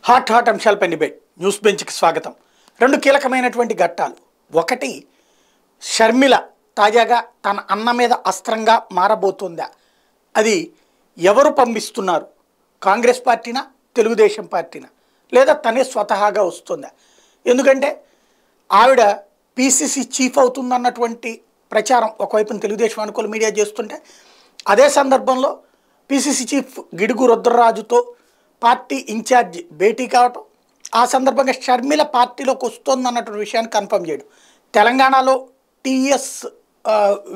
Hot hot అంశాలపై debate news బెంచ్కి స్వాగతం. రెండు కీలకమైనటువంటి ఘట్టాలు. ఒకటి, షర్మిల తాజాగా తన అన్న మీద అస్త్రంగా మారబోతుందా? అది ఎవరు పంపిస్తున్నారు? కాంగ్రెస్ పార్టీనా, తెలుగుదేశం పార్టీనా, లేదా తనే స్వతహాగా వస్తుందా? ఎందుకంటే ఆవిడ పిసిసి చీఫ్ అవుతుందన్నటువంటి ప్రచారం ఒకవైపున తెలుగుదేశం అనుకూల మీడియా చేస్తుంటే, అదే సందర్భంలో పిసిసి చీఫ్ గిడుగు రుద్రరాజుతో పార్టీ ఇన్ఛార్జ్ భేటీ కావటం, ఆ సందర్భంగా షర్మిల పార్టీలోకి వస్తుందన్నటువంటి విషయాన్ని కన్ఫర్మ్ చేయడం. తెలంగాణలో టీఎస్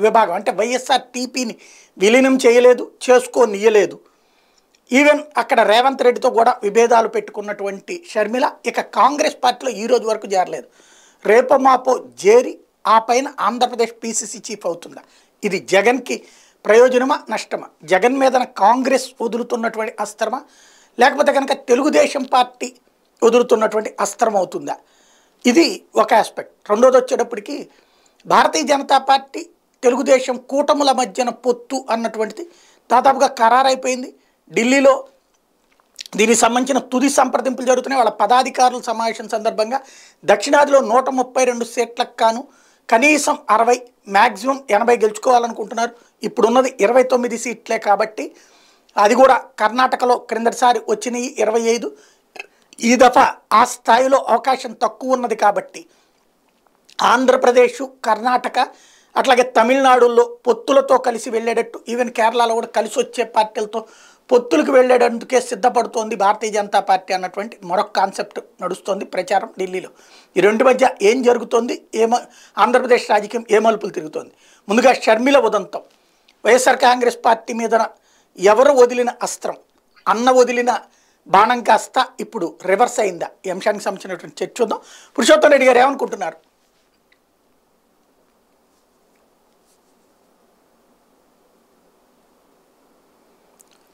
విభాగం అంటే వైఎస్ఆర్ టీపీని విలీనం చేయలేదు, చేసుకోనియలేదు. ఈవెన్ అక్కడ రేవంత్ రెడ్డితో కూడా విభేదాలు పెట్టుకున్నటువంటి షర్మిల ఇక కాంగ్రెస్ పార్టీలో ఈ రోజు వరకు చేరలేదు. రేపో మాపో చేరి ఆ పైన ఆంధ్రప్రదేశ్ పిసిసి చీఫ్ అవుతుందా? ఇది జగన్కి ప్రయోజనమా, నష్టమా? జగన్ మీద కాంగ్రెస్ వదులుతున్నటువంటి అస్త్రమా, లేకపోతే కనుక తెలుగుదేశం పార్టీ వదులుతున్నటువంటి అస్త్రం అవుతుందా? ఇది ఒక ఆస్పెక్ట్. రెండోది వచ్చేటప్పటికి భారతీయ జనతా పార్టీ తెలుగుదేశం కూటముల మధ్యన పొత్తు అన్నటువంటిది దాదాపుగా ఖరారైపోయింది. ఢిల్లీలో దీనికి సంబంధించిన తుది సంప్రదింపులు జరుగుతున్నాయి. వాళ్ళ పదాధికారుల సమావేశం సందర్భంగా దక్షిణాదిలో 132 సీట్లకు కాను కనీసం 60, మ్యాక్సిమం 80 గెలుచుకోవాలనుకుంటున్నారు. ఇప్పుడున్నది 29 సీట్లే కాబట్టి అది కూడా కర్ణాటకలో క్రిందటిసారి వచ్చినాయి 25. ఈ దఫా ఆ స్థాయిలో అవకాశం తక్కువ ఉన్నది కాబట్టి ఆంధ్రప్రదేశ్, కర్ణాటక అట్లాగే తమిళనాడులో పొత్తులతో కలిసి వెళ్ళేటట్టు, ఈవెన్ కేరళలో కూడా కలిసి వచ్చే పార్టీలతో పొత్తులకు వెళ్ళేటందుకే సిద్ధపడుతోంది భారతీయ జనతా పార్టీ అన్నటువంటి మరొక కాన్సెప్ట్ నడుస్తోంది ప్రచారం ఢిల్లీలో. ఈ రెండు మధ్య ఏం జరుగుతోంది, ఆంధ్రప్రదేశ్ రాజకీయం ఏ మలుపులు తిరుగుతోంది? ముందుగా షర్మిల ఉదంతం, వైఎస్ఆర్ కాంగ్రెస్ పార్టీ మీద ఎవరు వదిలిన అస్త్రం, అన్న వదిలిన బాణం కాస్త ఇప్పుడు రివర్స్ అయిందా? ఈ అంశానికి సంబంధించినటువంటి చర్చ చూద్దాం. పురుషోత్తం రెడ్డి గారు ఏమనుకుంటున్నారు?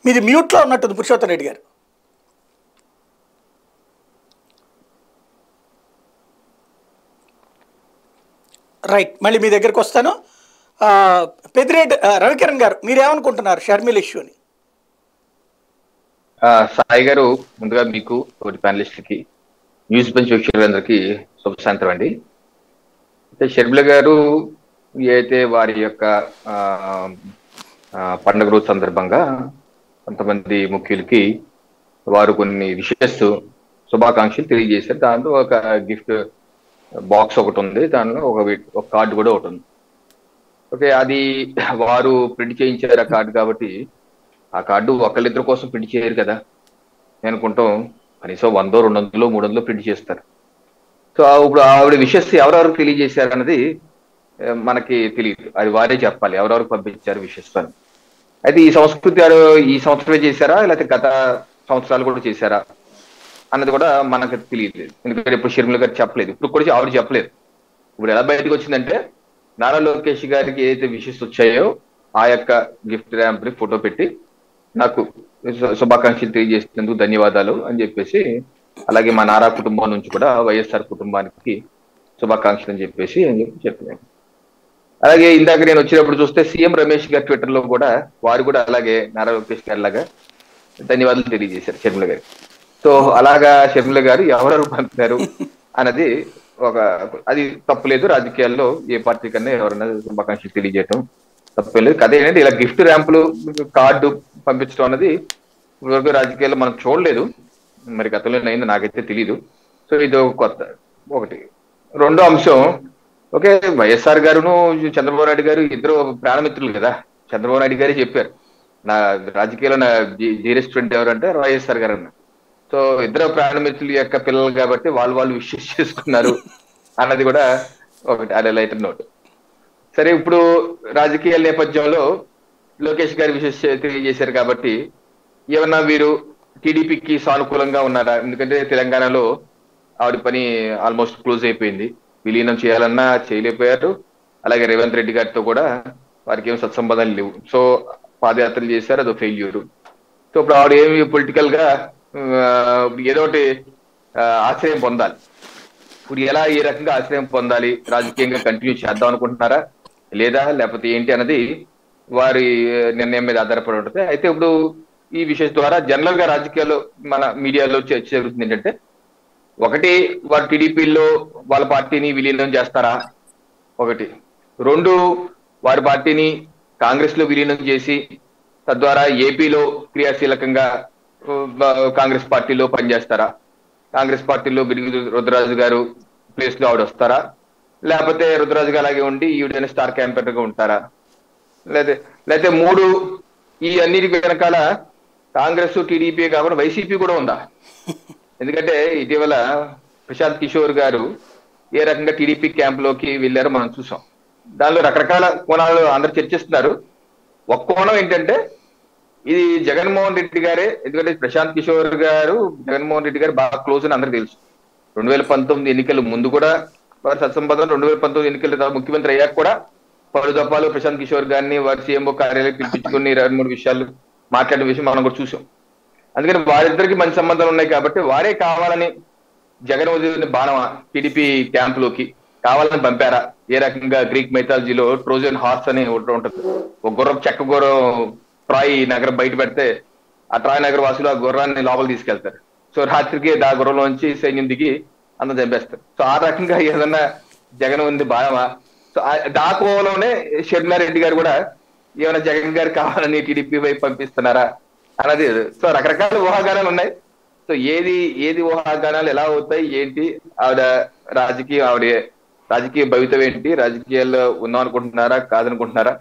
మీది మ్యూట్లో ఉన్నట్టుంది పురుషోత్తం రెడ్డి గారు. రైట్, మళ్ళీ మీ దగ్గరికి వస్తాను. పెద్దిరెడ్డి రవికిరణ్ గారు మీరేమనుకుంటున్నారు షర్మిల ఇష్యూని? సాయి గారు, ముందుగా మీకు ఒకటి ప్యానలిస్ట్కి, న్యూస్ బెంచ్ వీక్షకులందరికీ శుభ సాయంత్రం అండి. అయితే షర్మిల గారు అయితే వారి యొక్క పండుగ రోజు సందర్భంగా కొంతమంది ముఖ్యులకి వారు కొన్ని విషెస్, శుభాకాంక్షలు తెలియజేశారు. దాంట్లో ఒక గిఫ్ట్ బాక్స్ ఒకటి ఉంది, దానిలో ఒక కార్డు కూడా ఒకటి ఉంది. ఓకే, అది వారు ప్రింట్ చేయించారు ఆ కార్డు కాబట్టి ఆ కార్డు ఒకళ్ళిద్దరి కోసం ప్రింట్ చేయరు కదా. నేను అనుకుంటాం కనీసం 100, 200, 300 ప్రింట్ చేస్తారు. సో ఇప్పుడు ఆవిడ విషెస్ ఎవరెవరికి తెలియజేశారు అన్నది మనకి తెలియదు, అది వారే చెప్పాలి ఎవరెవరికి పంపించారు విషెస్ అని. అయితే ఈ సంస్కృతి ఈ సంవత్సరమే చేశారా, లేకపోతే గత సంవత్సరాలు కూడా చేశారా అన్నది కూడా మనకు తెలియదు. ఎందుకంటే ఇప్పుడు షర్మిల గారు చెప్పలేదు, ఇప్పుడు కూడా ఆవిడ చెప్పలేదు. ఇప్పుడు ఎలా బయటకు వచ్చిందంటే, నారా లోకేష్ గారికి ఏదైతే విషెస్ వచ్చాయో ఆ యొక్క గిఫ్ట్ ర్యాంప్ ని ఫోటో పెట్టి నాకు శుభాకాంక్షలు తెలియజేసినందుకు ధన్యవాదాలు అని చెప్పేసి, అలాగే మా నారా కుటుంబం నుంచి కూడా వైఎస్ఆర్ కుటుంబానికి శుభాకాంక్షలు అని చెప్పేసి చెప్పాను. అలాగే ఇందాక నేను వచ్చినప్పుడు చూస్తే సీఎం రమేష్ గారి ట్విట్టర్ లో కూడా వారు కూడా అలాగే నారా లోకేష్ గారి లాగా ధన్యవాదాలు తెలియజేశారు షర్మిల గారు. సో అలాగా షర్మిల గారు ఎవరెవరు పంపారు అన్నది అది తప్పులేదు. రాజకీయాల్లో ఏ పార్టీ కన్నా ఎవరైనా శుభాకాంక్షలు తెలియజేయటం తప్పేం లేదు. అదేంటంటే ఇలా గిఫ్ట్ ర్యాంపులు, కార్డు పంపించడం అన్నది ఇప్పటివరకు రాజకీయాల్లో మనం చూడలేదు, మరి గతంలో అయింది నాకైతే తెలీదు. సో ఇది కొత్త ఒకటి. రెండో అంశం, ఓకే, వైఎస్ఆర్ గారును చంద్రబాబు నాయుడు గారు ఇద్దరు ప్రాణమిత్రులు కదా. చంద్రబాబు నాయుడు గారే చెప్పారు, నా రాజకీయాల్లో నా డీరెస్ట్ ఫ్రెండ్ ఎవరంటే వైఎస్ఆర్ గారు అన్న. సో ఇద్దరు ప్రాణమిత్రుల యొక్క పిల్లలు కాబట్టి వాళ్ళు విషెస్ చేసుకున్నారు అన్నది కూడా ఒకటి, అది లైటర్ నోట్. సరే, ఇప్పుడు రాజకీయ నేపథ్యంలో లోకేష్ గారి విషెస్ తెలియజేశారు కాబట్టి ఏమన్నా వీరు టీడీపీకి సానుకూలంగా ఉన్నారా? ఎందుకంటే తెలంగాణలో ఆవిడ పని ఆల్మోస్ట్ క్లోజ్ అయిపోయింది, విలీనం చేయాలన్నా చేయలేకపోయారు. అలాగే రేవంత్ రెడ్డి గారితో కూడా వారికి ఏం సత్సంబంధాలు లేవు. సో పాదయాత్రలు చేశారు, అదో ఫెయిల్యూరు. సో ఇప్పుడు ఆవిడ ఏమి పొలిటికల్ గా ఏదో ఒకటి ఆశ్రయం పొందాలి. ఇప్పుడు ఎలా, ఏ రకంగా ఆశ్రయం పొందాలి, రాజకీయంగా కంటిన్యూ చేద్దాం అనుకుంటున్నారా లేదా లేకపోతే ఏంటి అన్నది వారి నిర్ణయం మీద ఆధారపడి ఉంటుంది. అయితే ఇప్పుడు ఈ విషయం ద్వారా జనరల్ గా రాజకీయాల్లో మన మీడియాలో చర్చ జరుగుతుంది ఏంటంటే, ఒకటి వారు టీడీపీలో వాళ్ళ పార్టీని విలీనం చేస్తారా, ఒకటి. రెండు, వారి పార్టీని కాంగ్రెస్ లో విలీనం చేసి తద్వారా ఏపీలో క్రియాశీలకంగా కాంగ్రెస్ పార్టీలో పనిచేస్తారా, కాంగ్రెస్ పార్టీలో బిరుగు రుద్రరాజు గారు ప్లేస్ లో ఆవిడ వస్తారా, లేకపోతే రుద్రరాజు గారు అలాగే ఉండి ఈవిడైనా స్టార్ క్యాంపెయినర్ గా ఉంటారా, లేకపోతే మూడు, ఈ అన్నిటి వెనకాల కాంగ్రెస్ టీడీపీ కాకుండా వైసీపీ కూడా ఉందా? ఎందుకంటే ఇటీవల ప్రశాంత్ కిషోర్ గారు ఏ రకంగా టీడీపీ క్యాంప్ లోకి వెళ్ళారో మనం చూసాం. దానిలో రకరకాల కోణాలు అందరు చర్చిస్తున్నారు. ఒక కోణం ఏంటంటే, ఇది జగన్మోహన్ రెడ్డి గారే, ఎందుకంటే ప్రశాంత్ కిషోర్ గారు జగన్మోహన్ రెడ్డి గారు బాగా క్లోజ్ అని అందరికి తెలుసు. 2019 ఎన్నికల ముందు కూడా వారి సత్సంబంధం, 2019 ఎన్నికల ముఖ్యమంత్రి అయ్యాక కూడా పలు దఫాలు ప్రశాంత్ కిషోర్ గారిని వారి సీఎంఓ కార్యాలయం పిలిపించుకుని 2-3 విషయాలు మాట్లాడిన విషయం మనం కూడా చూసాం. అందుకని వారిద్దరికి మంచి సంబంధాలు ఉన్నాయి కాబట్టి వారే కావాలని జగన్ వదిలిన బాణమా టీడీపీ క్యాంప్ లోకి కావాలని పంపారా? ఏ రకంగా గ్రీక్ మైథాలజీలో ట్రోజన్ హార్స్ అని ఒకటి ఉంటుంది, ఒక గుర్రం, చెక్క గుర్రం ట్రాయ్ నగరం బయట పెడితే ఆ ట్రాయ్ నగర వాసులు ఆ గుర్రాన్ని లోపల తీసుకెళ్తారు. సో రాత్రికి ఆ గుర్రంలోంచి సైన్యం దిగి అందరూ చంపేస్తారు. సో ఆ రకంగా ఏదన్నా జగన్ ఉంది బాణమా? సో ఆ కోవలోనే షర్మిలారెడ్డి గారు కూడా ఏమైనా జగన్ గారు కావాలని టీడీపీ వైపు పంపిస్తున్నారా అన్నది. సో రకరకాల ఊహాగానాలు ఉన్నాయి. సో ఏది ఊహాగానాలు ఎలా అవుతాయి ఏంటి, ఆవిడ రాజకీయ భవితం ఏంటి, రాజకీయాల్లో ఉన్నాం అనుకుంటున్నారా కాదనుకుంటున్నారా,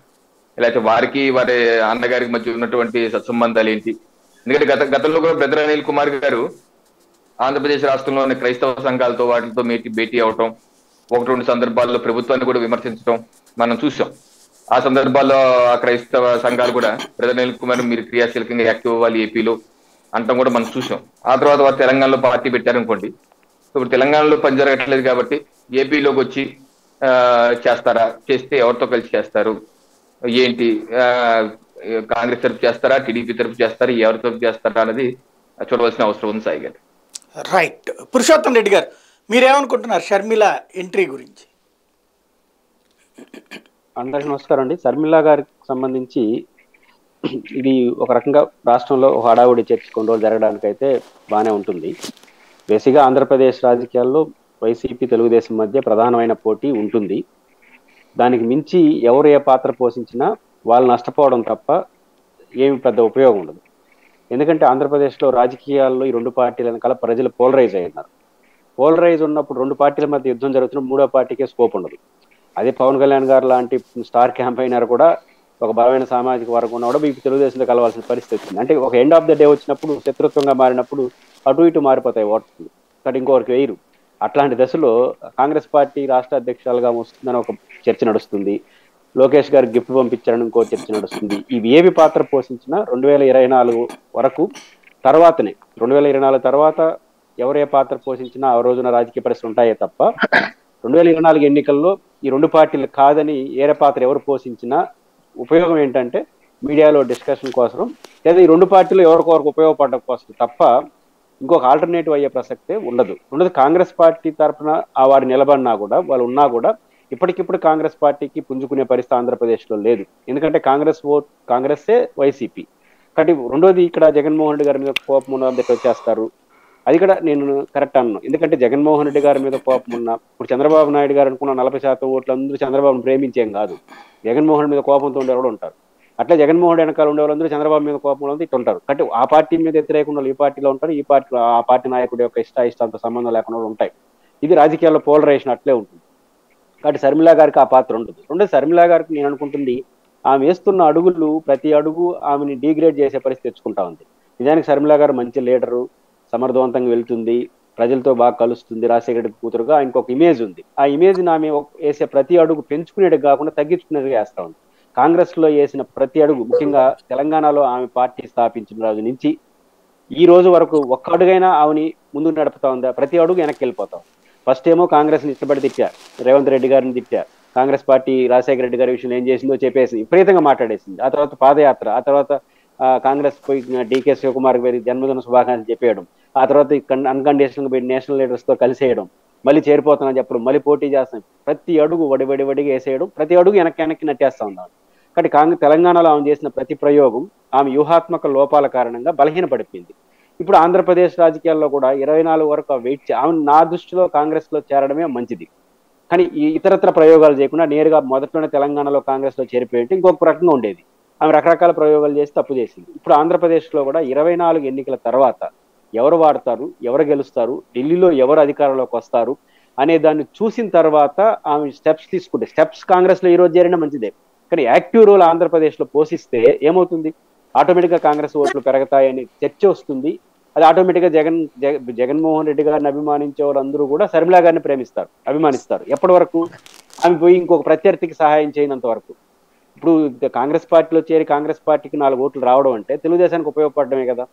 లేకపోతే వారికి వారి అన్నగారికి మధ్య ఉన్నటువంటి సత్సంబంధాలు ఏంటి? ఎందుకంటే గతంలో కూడా బ్రదర్ అనిల్ కుమార్ గారు ఆంధ్రప్రదేశ్ రాష్ట్రంలోని క్రైస్తవ సంఘాలతో వాటితో భేటీ అవటం, 1-2 సందర్భాల్లో ప్రభుత్వాన్ని కూడా విమర్శించడం మనం చూసాం. ఆ సందర్భాల్లో ఆ క్రైస్తవ సంఘాలు కూడా బ్రదర్ అనిల్ కుమార్ మీరు క్రియాశీలకంగా యాక్టివ్ అవ్వాలి ఏపీలో అంటాం కూడా మనం చూసాం. ఆ తర్వాత వారు తెలంగాణలో పార్టీ పెట్టారనుకోండి. ఇప్పుడు తెలంగాణలో పని జరగట్లేదు కాబట్టి ఏపీలోకి వచ్చి చేస్తారా, చేస్తే ఎవరితో కలిసి చేస్తారు ఏంటి, కాంగ్రెస్ తరఫు చేస్తారా, టీడీపీ తరఫు చేస్తారా, ఎవరి తరఫు చేస్తారా అనేది చూడవలసిన అవసరం ఉంది సాయి గారు. రైట్. పురుషోత్తం రెడ్డి గారు, మీరేమనుకుంటున్నారు షర్మిల ఎంట్రీ గురించి? అందరికీ నమస్కారం అండి. షర్మిల గారికి సంబంధించి ఇది ఒక రకంగా రాష్ట్రంలో హడావుడి చర్చ కొన్ని రోజులు జరగడానికైతే బాగానే ఉంటుంది. బేసిక్గా ఆంధ్రప్రదేశ్ రాజకీయాల్లో వైసీపీ తెలుగుదేశం మధ్య ప్రధానమైన పోటీ ఉంటుంది. దానికి మించి ఎవరు ఏ పాత్ర పోషించినా వాళ్ళు నష్టపోవడం తప్ప ఏమి పెద్ద ఉపయోగం ఉండదు. ఎందుకంటే ఆంధ్రప్రదేశ్లో రాజకీయాల్లో ఈ 2 పార్టీల వెనకాల ప్రజలు పోలరైజ్ అయినారు. పోలరైజ్ ఉన్నప్పుడు 2 పార్టీల మధ్య యుద్ధం జరుగుతున్న 3వ పార్టీకే స్కోప్ ఉండదు. అదే పవన్ కళ్యాణ్ గారు లాంటి స్టార్ క్యాంపెయినర్ కూడా ఒక బలమైన సామాజిక వర్గం ఉన్నా కూడా మీకు తెలుగుదేశంలో కలవాల్సిన పరిస్థితి వచ్చింది. అంటే ఒక ఎండ్ ఆఫ్ ద డే వచ్చినప్పుడు శత్రుత్వంగా మారినప్పుడు అటు ఇటు మారిపోతాయి ఓట్లు, కాబట్టి ఇంకొకరికి వేయరు. అట్లాంటి దశలో కాంగ్రెస్ పార్టీ రాష్ట్ర అధ్యక్షులుగా వస్తుందని ఒక చర్చ నడుస్తుంది. లోకేష్ గారు గిఫ్ట్ పంపించారని ఇంకో చర్చ నడుస్తుంది. ఇవి ఏవి పాత్ర పోషించినా 2024 వరకు తర్వాతనే, 2024 తర్వాత ఎవరే పాత్ర పోషించినా ఆ రోజున రాజకీయ పరిస్థితులు ఉంటాయే తప్ప 2024 ఎన్నికల్లో ఈ 2 పార్టీలు కాదని ఏరే పాత్ర ఎవరు పోషించినా ఉపయోగం ఏంటంటే మీడియాలో డిస్కషన్ కోసం, లేదా ఈ 2 పార్టీలు ఎవరికొరకు ఉపయోగపడడం కోసం తప్ప ఇంకొక ఆల్టర్నేటివ్ అయ్యే ప్రసక్తే ఉండదు. కాంగ్రెస్ పార్టీ తరఫున వారు నిలబడినా కూడా, వాళ్ళు ఉన్నా కూడా ఇప్పటికిప్పుడు కాంగ్రెస్ పార్టీకి పుంజుకునే పరిస్థితి ఆంధ్రప్రదేశ్లో లేదు. ఎందుకంటే కాంగ్రెస్సే వైసీపీ. కాబట్టి రెండోది, ఇక్కడ జగన్మోహన్ రెడ్డి గారి మీద కోపం ఉన్నది వచ్చేస్తారు. అది కూడా నేను కరెక్ట్ అన్నాను. ఎందుకంటే జగన్మోహన్ రెడ్డి గారి మీద కోపం ఉన్న, ఇప్పుడు చంద్రబాబు నాయుడు గారు అనుకున్న 40% ఓట్లు అందరూ చంద్రబాబును ప్రేమించేం కాదు, జగన్మోహన్ మీద కోపంతో ఉండేవాళ్ళు కూడా ఉంటారు. అట్లా జగన్మోహన్ వెనకాల ఉండే వాళ్ళందరూ చంద్రబాబు మీద కోపంలో ఇట్లా ఉంటారు. కాబట్టి ఆ పార్టీ మీద వ్యతిరేకంగా ఈ పార్టీలో ఉంటారు, ఈ పార్టీలో ఆ పార్టీ నాయకుడి యొక్క ఇష్టాంత సంబంధం లేకుండా ఉంటాయి. ఇది రాజకీయాల్లో పోలరైజేషన్ అట్లే ఉంటుంది. కాబట్టి షర్మిల గారికి ఆ పాత్ర ఉంటుంది. రెండోది, షర్మిల గారికి నేను అనుకుంటుంది ఆమె వేస్తున్న అడుగులు ప్రతి అడుగు ఆమెని డీగ్రేడ్ చేసే పరిస్థితి తెచ్చుకుంటా ఉంది. నిజానికి షర్మిల గారు మంచి లీడరు, సమర్థవంతంగా వెళ్తుంది, ప్రజలతో బాగా కలుస్తుంది, రాజశేఖర రెడ్డి కూతురుగా ఇంకొక ఇమేజ్ ఉంది. ఆ ఇమేజ్ని ఆమె వేసే ప్రతి అడుగు పెంచుకునేది కాకుండా తగ్గించుకునేది వేస్తూ ఉంది. కాంగ్రెస్లో వేసిన ప్రతి అడుగు, ముఖ్యంగా తెలంగాణలో ఆమె పార్టీ స్థాపించిన రోజు నుంచి ఈ రోజు వరకు ఒక్క అడుగైనా ఆమెని ముందుకు నడుపుతా ఉందా? ప్రతి అడుగు వెనక్కి వెళ్ళిపోతాం. ఫస్ట్ ఏమో కాంగ్రెస్ని ఇష్టపడి తిట్టారు, రేవంత్ రెడ్డి గారిని తిట్టారు, కాంగ్రెస్ పార్టీ రాజశేఖర రెడ్డి గారి విషయంలో ఏం చేసిందో చెప్పేసి విపరీతంగా మాట్లాడేసింది. ఆ తర్వాత పాదయాత్ర, ఆ తర్వాత కాంగ్రెస్ పోయి డీకే శివకుమార్ గారి జన్మదిన శుభాకాంక్షలు చెప్పేయడం, ఆ తర్వాత అన్కండిషనల్గా పోయి నేషనల్ లీడర్స్తో కలిసేయడం, మళ్ళీ చేరిపోతానని చెప్పడం, మళ్ళీ పోటీ చేస్తాం, ప్రతి అడుగు వడిగా వేసేయడం, ప్రతి అడుగు వెనక్కి నట్టేస్తా ఉన్నాం. కానీ తెలంగాణలో ఆమె చేసిన ప్రతి ప్రయోగం ఆమె వ్యూహాత్మక లోపాల కారణంగా బలహీనపడిపోయింది. ఇప్పుడు ఆంధ్రప్రదేశ్ రాజకీయాల్లో కూడా 24 వరకు వెయిట్ ఆమె నా దృష్టిలో కాంగ్రెస్ లో చేరడమే మంచిది. కానీ ఈ ఇతరత్ర ప్రయోగాలు చేయకుండా నేరుగా మొదట్లోనే తెలంగాణలో కాంగ్రెస్ లో చేరిపోయి ఉంటే ఇంకొక రకంగా ఉండేది. ఆమె రకరకాల ప్రయోగాలు చేసి తప్పు చేసింది. ఇప్పుడు ఆంధ్రప్రదేశ్లో కూడా 24 ఎన్నికల తర్వాత ఎవరు వాడతారు, ఎవరు గెలుస్తారు, ఢిల్లీలో ఎవరు అధికారంలోకి వస్తారు అనే దాన్ని చూసిన తర్వాత ఆమె స్టెప్స్ తీసుకుంటే, స్టెప్స్ కాంగ్రెస్ లో ఈ రోజు చేరినా మంచిదే, కానీ యాక్టివ్ రోల్ ఆంధ్రప్రదేశ్ లో పోషిస్తే ఏమవుతుంది, ఆటోమేటిక్ గా కాంగ్రెస్ ఓట్లు పెరుగుతాయని చర్చ వస్తుంది. అది ఆటోమేటిక్ గా జగన్మోహన్ రెడ్డి గారిని అభిమానించే వాళ్ళందరూ కూడా శర్మిలా గారిని అభిమానిస్తారు. ఎప్పటి వరకు ఆమె పోయి ఇంకొక ప్రత్యర్థికి సహాయం చేయనంత వరకు. ఇప్పుడు కాంగ్రెస్ పార్టీలో చేరి కాంగ్రెస్ పార్టీకి 4 ఓట్లు రావడం అంటే తెలుగుదేశానికి ఉపయోగపడమే కదా.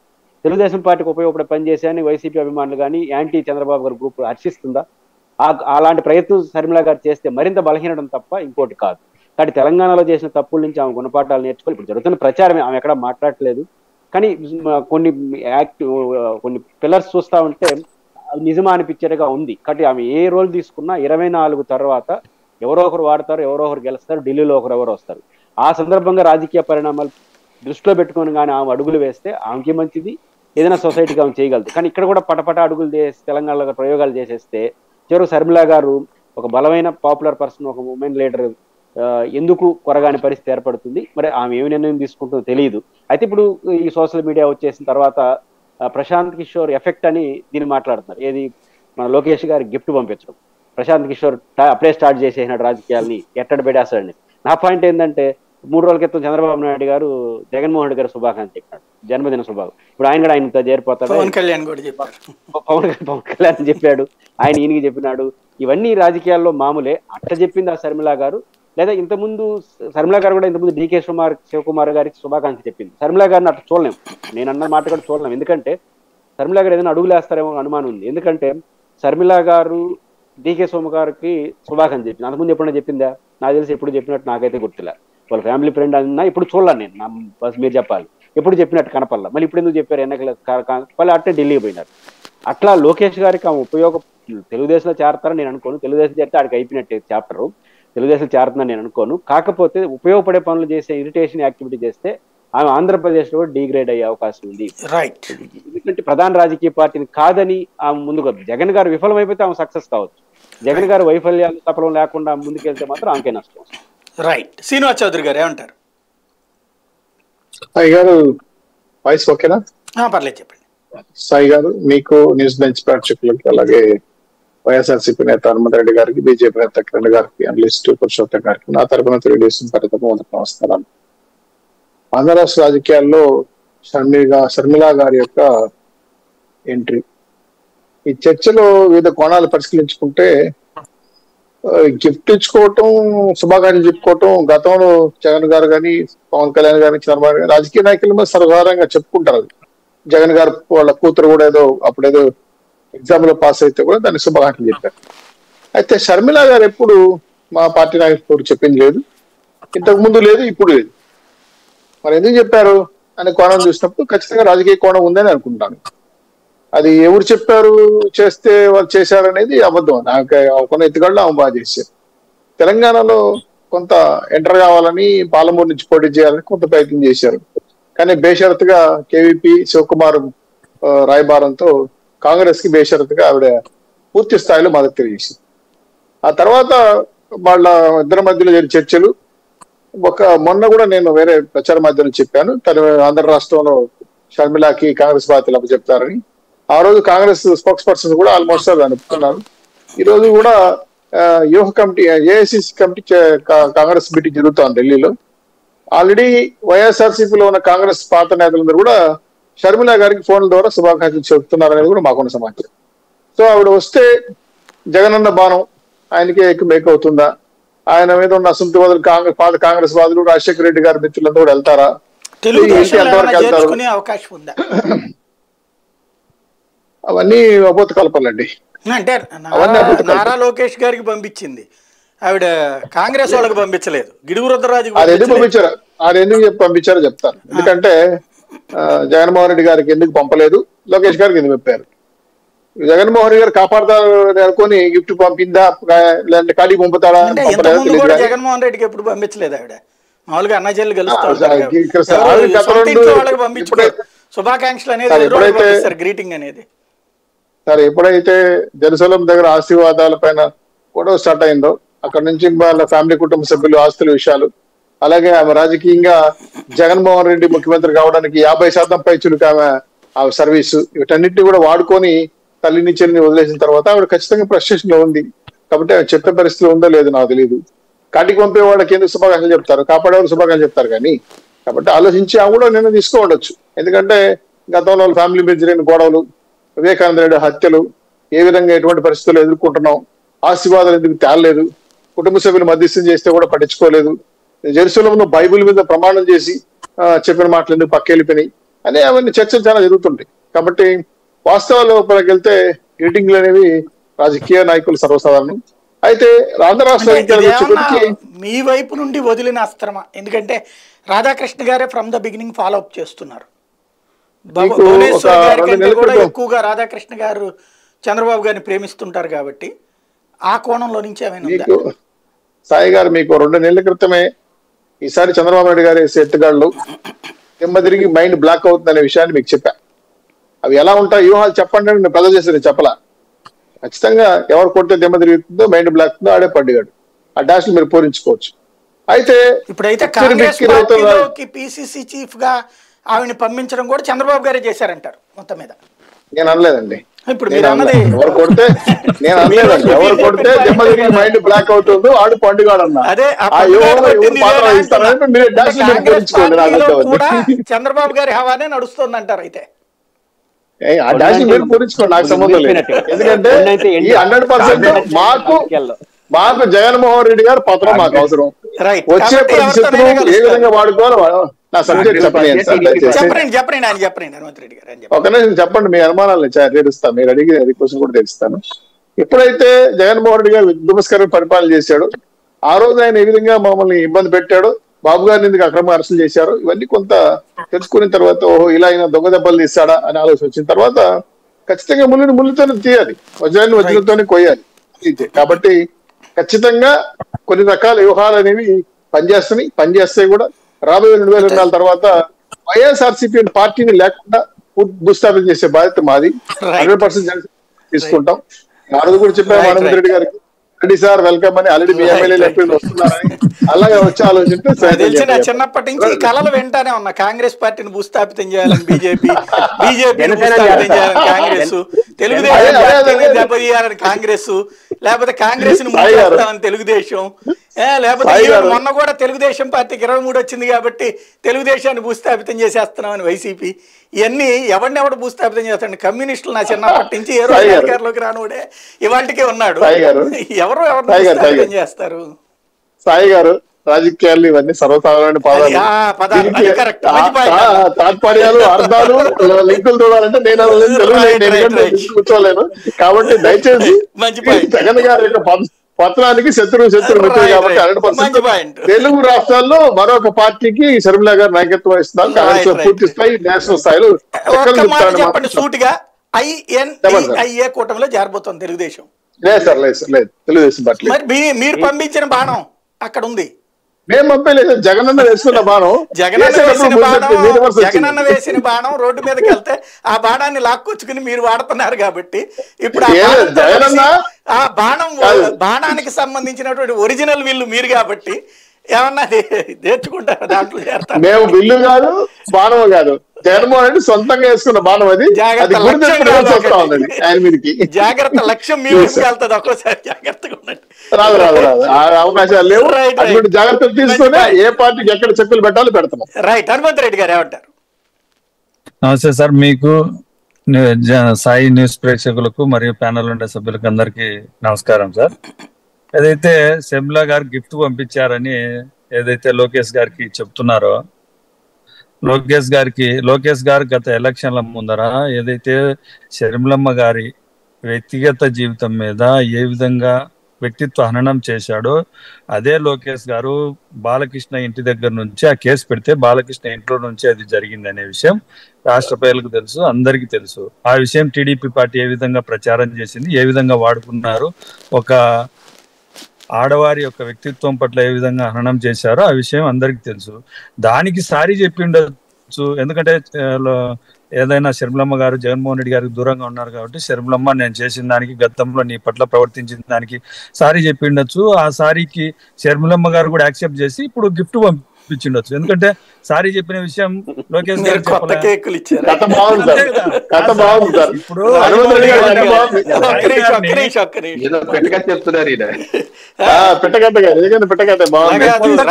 తెలుగుదేశం పార్టీకి ఉపయోగపడే పని చేశాయని వైసీపీ అభిమానులు కానీ యాంటీ చంద్రబాబు గారి గ్రూప్ హర్షిస్తుందా? అలాంటి ప్రయత్నం శర్మిలా గారు చేస్తే మరింత బలహీనడం తప్ప ఇంకోటి కాదు. కాబట్టి తెలంగాణలో చేసిన తప్పుల నుంచి ఆమె గుణపాఠాలు నేర్చుకోవాలి. ఇప్పుడు జరుగుతున్న ప్రచారమే, ఆమె ఎక్కడ మాట్లాడట్లేదు, కానీ కొన్ని పిల్లర్స్ చూస్తా ఉంటే నిజమా అనిపించేట్టుగా ఉంది. కాబట్టి ఆమె ఏ రోల్ తీసుకున్నా 24 తర్వాత ఎవరో ఒకరు వాడతారు, ఎవరో ఒకరు గెలుస్తారు, ఢిల్లీలో ఒకరెవరు వస్తారు. ఆ సందర్భంగా రాజకీయ పరిణామాలు దృష్టిలో పెట్టుకొని కానీ ఆమె అడుగులు వేస్తే ఆమెకి మంచిది, ఏదైనా సొసైటీకి ఆమె చేయగలదు. కానీ ఇక్కడ కూడా పటపట అడుగులు చేసి తెలంగాణలో ప్రయోగాలు చేసేస్తే చివరికి శర్మిలా గారు ఒక బలమైన పాపులర్ పర్సన్, ఒక ఉమెన్ లీడర్ ఎందుకు కొరగాని పరిస్థితి ఏర్పడుతుంది. మరి ఆమె ఏమి నిర్ణయం తీసుకుంటుందో తెలియదు. అయితే ఇప్పుడు ఈ సోషల్ మీడియా వచ్చేసిన తర్వాత ప్రశాంత్ కిషోర్ ఎఫెక్ట్ అని దీన్ని మాట్లాడుతున్నారు. ఏది, మన లోకేష్ గారి గిఫ్ట్ పంపించడం. ప్రశాంత్ కిషోర్ అప్పుడే స్టార్ట్ చేసేసినాడు రాజకీయాల్ని, ఎట్టడి పెట్టేస్తాడని. నా పాయింట్ ఏంటంటే 3 రోజుల క్రితం చంద్రబాబు నాయుడు గారు జగన్మోహన్ రెడ్డి గారు శుభాకాంక్షలు చెప్పినాడు, జన్మదిన శుభాకాంక్షలు. ఇప్పుడు ఆయన కూడా ఆయనతో చేరిపోతాడు. పవన్ కళ్యాణ్ చెప్పాడు, ఆయన ఈయనకి చెప్పినాడు. ఇవన్నీ రాజకీయాల్లో మామూలే. అట్ట చెప్పింది ఆ శర్మిలా గారు. లేదా ఇంతకుముందు శర్మిలా గారు కూడా ఇంతకుముందు డీకే శివకుమార్ గారికి శుభాకాంక్షలు చెప్పింది. శర్మిలా గారిని అట్లా చూడలేం, నేను అన్న మాట కూడా చూడలేం. ఎందుకంటే శర్మిలా గారు ఏదైనా అడుగులు వేస్తారేమో అనుమానం ఉంది. ఎందుకంటే శర్మిలా గారు డీకే సోమ గారికి శుభాకాంక్షలు చెప్పింది. అంతకుముందు ఎప్పుడైనా చెప్పిందా? నాకు తెలిసి ఎప్పుడు చెప్పినట్టు నాకైతే గుర్తులే. వాళ్ళ ఫ్యామిలీ ఫ్రెండ్ అన్నా ఇప్పుడు చూడలేను నేను, మీరు చెప్పాలి, ఎప్పుడు చెప్పినట్టు కనపల్లా. మళ్ళీ ఇప్పుడు ఎందుకు చెప్పారు ఎన్నికల వాళ్ళు అట్టే ఢిల్లీకి పోయినారు. అట్లా లోకేష్ గారికి ఆమె తెలుగుదేశంలో చేరతారని నేను అనుకోను. తెలుగుదేశం చేరితే ఆడికి అయిపోయినట్టే చాప్టరు, తెలుగుదేశం చేరుతుందని నేను అనుకోను. కాకపోతే ఉపయోగపడే పనులు చేసే ఇరిటేషన్ యాక్టివిటీ చేస్తే ఆమె ఆంధ్రప్రదేశ్ లో డిగ్రేడ్ అయ్యే అవకాశం ఉంది. రైట్. ఎందుకంటే ప్రధాన రాజకీయ పార్టీని కాదని ఆమె ముందుకు, జగన్ గారు విఫలమైపోతే ఆమె సక్సెస్ కావచ్చు, జగన్ గారు వైఫల్యాలు సఫలం లేకుండా ముందుకెళ్తే మాత్రం ఆమెకే నష్టం. రైట్. శ్రీనివాస్ చౌదరి గారు ఏమంటారు? సాయి గారు వాయిస్ ఓకేనా? పర్లేదు, చెప్పండి. సాయి గారు, మీకు న్యూస్ బెంచ్ ప్రేక్షకులకి, అలాగే వైఎస్ఆర్సీపీ నేత హనుమంత్ రెడ్డి గారికి, బీజేపీ నేత కిరణ్ గారికి, అనలిస్ట్ పురుషోత్తం గారికి నా తరపున తెలుగుదేశం పరితప మొదటి నమస్కారాలు. ఆంధ్ర రాష్ట్ర రాజకీయాల్లో షర్మిలా గారి యొక్క ఎంట్రీ, ఈ చర్చలో వివిధ కోణాలు పరిశీలించుకుంటే గిఫ్ట్ ఇచ్చుకోవటం, శుభాకాంక్షలు చెప్పుకోవటం గతంలో జగన్ గారు కానీ, పవన్ కళ్యాణ్ గారి, చంద్రబాబు గారు రాజకీయ నాయకుల మీద సర్వసాధారణంగా చెప్పుకుంటారు. జగన్ గారు వాళ్ళ కూతురు కూడా అప్పుడేదో ఎగ్జామ్ లో పాస్ అయితే కూడా దానికి శుభాకాంక్షలు చెప్పారు. అయితే షర్మిలా గారు ఎప్పుడు మా పార్టీ నాయకుడు చెప్పింది లేదు, ఇంతకు ముందు లేదు, ఇప్పుడు లేదు. మరి ఎందుకు చెప్పారు అనే కోణం చూసినప్పుడు ఖచ్చితంగా రాజకీయ కోణం ఉందని అనుకుంటాను. అది ఎవరు చెప్పారు, చేస్తే వాళ్ళు చేశారనేది అబద్ధం. నాకు కొన్ని ఎత్తుగడలు ఆమె బాగా చేశారు. తెలంగాణలో కొంత ఎంటర్ కావాలని, పాలమూరు నుంచి పోటీ చేయాలని కొంత ప్రయత్నం చేశారు. కానీ బేషరతుగా కేవీపీ శివకుమార్ రాయబారంతో కాంగ్రెస్ కి బేషరతుగా ఆవిడ పూర్తి స్థాయిలో మద్దతు తెలియజేసింది. ఆ తర్వాత వాళ్ళ ఇద్దరి మధ్యలో జరిగిన చర్చలు, మొన్న కూడా నేను వేరే ప్రచార మాధ్యమం చెప్పాను, తను ఆంధ్ర రాష్ట్రంలో షర్మిలాకి కాంగ్రెస్ బాధ్యతలు అప్పచెప్తారని. ఆ రోజు కాంగ్రెస్ స్పోక్స్ పర్సన్ కూడా ఆల్మోస్ట్ అనుకున్నారు. ఈ రోజు కూడా యూహ కమిటీ, ఏఐసిసి కమిటీ కాంగ్రెస్ మీటింగ్ జరుగుతోంది ఢిల్లీలో. ఆల్రెడీ వైఎస్ఆర్సీపీలో ఉన్న కాంగ్రెస్ పాత నేతలందరూ కూడా షర్మిలా గారికి ఫోన్ల ద్వారా శుభాకాంక్షలు చెబుతున్నారు అనేది కూడా మాకున్న సమాచారం. సో ఆవిడ వస్తే జగనన్న బాణం ఆయనకే ఎక్కువ అవుతుందా, ఆయన మీద ఉన్న అసంతృప్తి వాదులు, పాత కాంగ్రెస్ వాదులు, రాజశేఖర రెడ్డి గారి మిత్రులంతా కూడా వెళ్తారా, ఎంతవరకు వెళ్తారు, అవన్నీ అబోధ కల్పాలండి. అంటే నారా లోకేష్ గారికి పంపించింది ఆవిడ, కాంగ్రెస్ వాళ్ళకి పంపించలేదు. గిడుగు రుద్రరాజు అది ఎందుకు పంపించారు, అది ఎందుకు పంపించారో చెప్తారు. ఎందుకంటే జగన్మోహన్ రెడ్డి గారికి ఎందుకు పంపలేదు, లోకేష్ గారికి ఎందుకు పంపారు. జగన్మోహన్ రెడ్డి గారు కాపాడతారు అనుకుని గిఫ్ట్ పంపిందా, లేదంటే ఖాళీ పంపుతాడా? జగన్మోహన్ రెడ్డికి ఎప్పుడు పంపించలేదు ఆవిడ. మామూలుగా అన్నజల్లు కలుస్తూ ఆ, ఉంటారు కదా. ఇక్కడ ఎవరు గత సొంత రెండు ఇంట్లో వాళ్ళకి పంపించుకోరు ఎప్పుడైతే శుభాకాంక్షలు అనేది, సరే, ఎదురు వాళ్ళకి ఎప్పుడైతే పంపిస్తారు గ్రీటింగ్ అనేది. సరే ఎప్పుడైతే జెరూసలేం దగ్గర ఆశీర్వాదాల పైన గొడవ స్టార్ట్ అయిందో అక్కడ నుంచి వాళ్ళ ఫ్యామిలీ కుటుంబ సభ్యులు ఆస్తుల విషయాలు, అలాగే ఆమె రాజకీయంగా జగన్మోహన్ రెడ్డి ముఖ్యమంత్రి కావడానికి 50% పైచులకు ఆమె సర్వీసు, వీటన్నిటిని కూడా వాడుకొని తల్లిని చెల్లిని వదిలేసిన తర్వాత ఆవిడ ఖచ్చితంగా ఫ్రస్ట్రేషన్ లో ఉంది. కాబట్టి ఆమె చెప్పే పరిస్థితి ఉందో లేదో నాకు తెలియదు. కాటికి పంపే వాళ్ళకి ఎందుకు శుభాకాంక్షలు చెప్తారు, కాపాడేవాళ్ళు శుభాకాంక్షలు చెప్తారు కానీ. కాబట్టి ఆలోచించి ఆ కూడా నేను తీసుకోవచ్చు. ఎందుకంటే గతంలో వాళ్ళ ఫ్యామిలీ మీద జరిగిన గొడవలు, వివేకానంద రెడ్డి హత్యలు, ఏ విధంగా ఎటువంటి పరిస్థితులు ఎదుర్కొంటున్నాం, ఆశీర్వాదాలు ఎందుకు తేలలేదు, కుటుంబ సభ్యులు మధ్యస్థం చేస్తే కూడా పట్టించుకోలేదు, జెరూసలేంలో బైబిల్ మీద ప్రమాణం చేసి చెప్పిన మాటలు ఎందుకు పక్కెళ్ళిపోయినాయి అని అవన్నీ చర్చలు చాలా జరుగుతుంటాయి. కాబట్టి వాస్తవాల్లోకి వెళ్తే గ్రీటింగ్లు అనేవి రాజకీయ నాయకులు సర్వసాధారణం. అయితే ఆంధ్ర రాష్ట్ర ఎన్నికలకు వచ్చేప్పటికి మీ వైపు నుండి వదిలిన అస్త్రమా? ఎందుకంటే రాధాకృష్ణ గారే from the beginning follow up చేస్తున్నారు. భువనేశ్వర్ గారి కంటే కూడా ఎక్కువగా రాధాకృష్ణ గారు చంద్రబాబు గారిని ప్రేమిస్తుంటారు కాబట్టి ఆ కోణంలో నుంచి ఏమైనా ఉందా? మీకు సాయి గారు, మీకు 2 నెలల క్రితమే ఈసారి చంద్రబాబు నాయుడు గారి ఎత్తుగాళ్ళు దిమ్మ తిరిగి మైండ్ బ్లాక్ అవుతుందనే విషయాన్ని మీకు చెప్పా. అవి ఎలా ఉంటాయి వ్యూహాలు చెప్పండి అని నేను పెద్ద చేసి చెప్పలా. ఖచ్చితంగా ఎవరు కొట్టే దిమ్మ తిరుగుతుందో మైండ్ బ్లాక్ ఉందో ఆడే పడ్డిగాడు. ఆ డాష్ మీరు పూరించుకోవచ్చు. అయితే ఇప్పుడైతే కాంగ్రెస్ పార్టీలోకి పిసిసి చీఫ్ గా ఆవిడని పంపించడం కూడా చంద్రబాబు గారే చేశారంటారు మొత్తం మీద. నేను అనలేదండి. ఇప్పుడు మీరు అన్నది ఎవరు కొడితే నేను అనలేదండి. ఎవరు కొడితే దిమ్మ తిరిగి మైండ్ బ్లాక్ అవుతుందో ఆడు పండుగాడు అన్నా. అదే ఆ యువకులు ఎవరు పాత్ర ఇస్తారంటే మీరు డాష్ మీరు పూరించుకోండి. కూడా చంద్రబాబు గారి హవానే నడుస్తుంది అంటారు. అయితే ఆ డాష్ మీరు పూరించుకోండి, నాకు సంబంధం లేదు. ఎందుకంటే ఈ 100% మాకు జగన్మోహన్ రెడ్డి గారు పత్రం మాకు అవసరం. వచ్చే పరిస్థితులు ఏ విధంగా వాడుకోవాలో నా సబ్జెక్ట్ చెప్పండి హనుమంత్ రెడ్డి గారు. ఒక నిమిషం చెప్పండి, మీ అనుమానాలు తీరుస్తాను. మీరు అడిగిన క్వశ్చన్ కూడా తెలుస్తాను. ఎప్పుడైతే జగన్మోహన్ రెడ్డి గారు విధ్వంసకరమైన పరిపాలన చేశాడు, ఆ రోజు ఆయన ఏ విధంగా మమ్మల్ని ఇబ్బంది పెట్టాడు, బాబు గారిని ఎందుకు అక్రమ అరెస్టులు చేశారు, ఇవన్నీ కొంత తెలుసుకున్న తర్వాత ఓహో ఇలా ఆయన దొంగ దెబ్బలు తీస్తాడా అని ఆలోచన వచ్చిన తర్వాత ఖచ్చితంగా ముళ్ళుతోనే తీయాలి, వజ్రాన్ని వజ్రంతోనే కొయ్యాలి. కాబట్టి ఖచ్చితంగా కొన్ని రకాల వ్యూహాలు అనేవి పనిచేస్తాయి కూడా. రాబోయే 2024 తర్వాత వైఎస్ఆర్సీపీ పార్టీని లేకుండా భూస్థాపన చేసే బాధ్యత మాది. 100% తీసుకుంటాం. ఆ రోజు కూడా చెప్పాము హనుమంత్ రెడ్డి గారికి, రెడ్డి సార్ వెల్కమ్ అని, ఆల్రెడీ మీ ఎమ్మెల్యేలు ఎంపీలు వస్తున్నారని. అలాగే వచ్చి ఆలోచింటే తెలిసిన చిన్నప్పటి నుంచి కళలు వెంటానే ఉన్నా. కాంగ్రెస్ పార్టీని భూస్థాపితం చేయాలని బీజేపీ భూస్థాపితం చేయాలని కాంగ్రెస్, తెలుగుదేశం పార్టీని దెబ్బతీయాలని కాంగ్రెస్, లేకపోతే కాంగ్రెస్ ని ముంచేస్తామని తెలుగుదేశం, లేకపోతే మొన్న కూడా తెలుగుదేశం పార్టీకి 23 వచ్చింది కాబట్టి తెలుగుదేశాన్ని భూస్థాపితం చేసేస్తున్నామని వైసీపీ. ఇవన్నీ ఎవరినెవడు భూస్థాపితం చేస్తాడు? కమ్యూనిస్టులు నా చిన్నప్పటి నుంచి ఏ రోజు అధికారంలోకి రానుడే ఇవాళకే ఉన్నాడు. ఎవరు భూస్థాపితం చేస్తారు? సాయి గారు, రాజకీయాలు ఇవన్నీ సర్వసాధారణ తాత్పర్యాలు, అర్థాలు, లింకులు చూడాలంటే నేను కూర్చోలేను. కాబట్టి దయచేసి జగన్ గారి యొక్క పత్రానికి శత్రువు మిత్రులు కాబట్టి 100% తెలుగు రాష్ట్రాల్లో మరొక పార్టీకి షర్మిల గారు నాయకత్వం వహిస్తున్నారు. పూర్తి స్థాయి నేషనల్ స్థాయిలో చెప్పండి సూటిగా. INDIA కూటమిలో చేరబోతోంది తెలుగుదేశం. లేదు సార్, లేదు తెలుగుదేశం పార్టీ. మరి మీరు పంపించిన బాణం అక్కడ ఉంది. మేము పంపలేదు. జగనన్న వేసుకున్న బాణం, జగనన్న వేసిన బాణం రోడ్డు మీదకి వెళ్తే ఆ బాణాన్ని లాక్కొచ్చుకుని మీరు వాడుతున్నారు కాబట్టి ఇప్పుడు ఆ బాణానికి సంబంధించినటువంటి ఒరిజినల్ విల్లు మీరు కాబట్టి ఏమన్నా నేర్చుకుంటారా? దాంట్లో చేస్తారు. మేము బిల్లు కాదు, బాణం కాదు, జగన్మోహన్ రెడ్డి సొంతంగా వేసుకున్న బాణం. అది ఆయన మీదకి జాగ్రత్త లక్ష్యం మీ వెళ్తుంది. ఒక్కోసారి జాగ్రత్తగా ఉండండి. రాదు అవకాశాలు లేవు. అటువంటి జాగ్రత్తలు తీసుకుని ఏ పార్టీకి ఎక్కడ చెప్పులు పెట్టాలో పెడతాం. రైట్. హనుమంత్ రెడ్డి గారు ఏమంటారు? నమస్తే సార్. మీకు సాయి న్యూస్ ప్రేక్షకులకు మరియు ప్యానల్ ఉండే సభ్యులకు అందరికీ నమస్కారం సార్. ఏదైతే షర్మిల గారు గిఫ్ట్ పంపించారని ఏదైతే లోకేష్ గారికి చెప్తున్నారో, లోకేష్ గారు గత ఎలక్షన్ల ముందర ఏదైతే షర్మిలమ్మ గారి వ్యక్తిగత జీవితం మీద ఏ విధంగా వ్యక్తిత్వ హననం చేశాడో, అదే లోకేష్ గారు బాలకృష్ణ ఇంటి దగ్గర నుంచి ఆ కేసు పెడితే బాలకృష్ణ ఇంట్లో నుంచి అది జరిగింది అనే విషయం రాష్ట్ర ప్రజలకు తెలుసు, అందరికీ తెలుసు. ఆ విషయం టీడీపీ పార్టీ ఏ విధంగా ప్రచారం చేసింది, ఏ విధంగా వాడుకున్నారు, ఒక ఆడవారి యొక్క వ్యక్తిత్వం పట్ల ఏ విధంగా హననం చేశారో ఆ విషయం అందరికీ తెలుసు. దానికి సారీ చెప్పి ఉండొచ్చు, ఎందుకంటే ఏదైనా షర్మిలమ్మ గారు జగన్మోహన్ రెడ్డి గారికి దూరంగా ఉన్నారు కాబట్టి షర్మిలమ్మ నేను చేసిన దానికి, గతంలో నీ పట్ల ప్రవర్తించిన దానికి సారీ చెప్పి ఉండొచ్చు. ఆ సారీకి షర్మిలమ్మ గారు కూడా యాక్సెప్ట్ చేసి ఇప్పుడు గిఫ్ట్ పంపించిండొచ్చు. ఎందుకంటే సారీ చెప్పిన విషయం లోకేష్ గారు ఇప్పుడు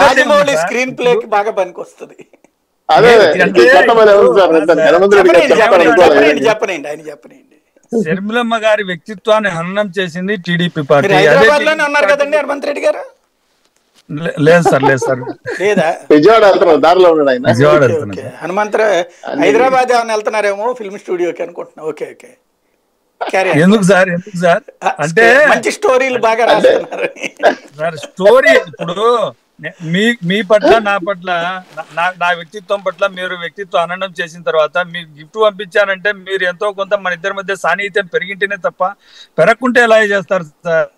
రాజమౌళి స్క్రీన్ ప్లే కి బాగా పనికొస్తుంది. షర్మిలమ్మ గారి వ్యక్తిత్వాన్ని హననం చేసింది టీడీపీ పార్టీ. హైదరాబాద్ లోనే ఉన్నారు కదండి హనుమంత్ రెడ్డి గారు. లేదు సార్ లేదా విజయవాడ వెళ్తున్నారు, దారిలో ఉన్నాడు ఆయన. విజయవాడ వెళ్తున్నారు. హనుమంత్ హైదరాబాద్ ఏమైనా వెళ్తున్నారేమో ఫిల్మ్ స్టూడియోకి అనుకుంటున్నా. ఓకే ఓకే, ఎందుకు సార్ అంటే మంచి స్టోరీలు బాగా రాస్తున్నారు సార్. స్టోరీ ఇప్పుడు మీ పట్ల నా పట్ల నా వ్యక్తిత్వం పట్ల మీరు వ్యక్తిత్వం హననం చేసిన తర్వాత మీకు గిఫ్ట్ పంపించానంటే మీరు ఎంతో కొంత మన ఇద్దరి మధ్య సాన్నిహిత్యం పెరిగింటేనే తప్ప పెరగకుంటే ఎలా చేస్తారు సార్?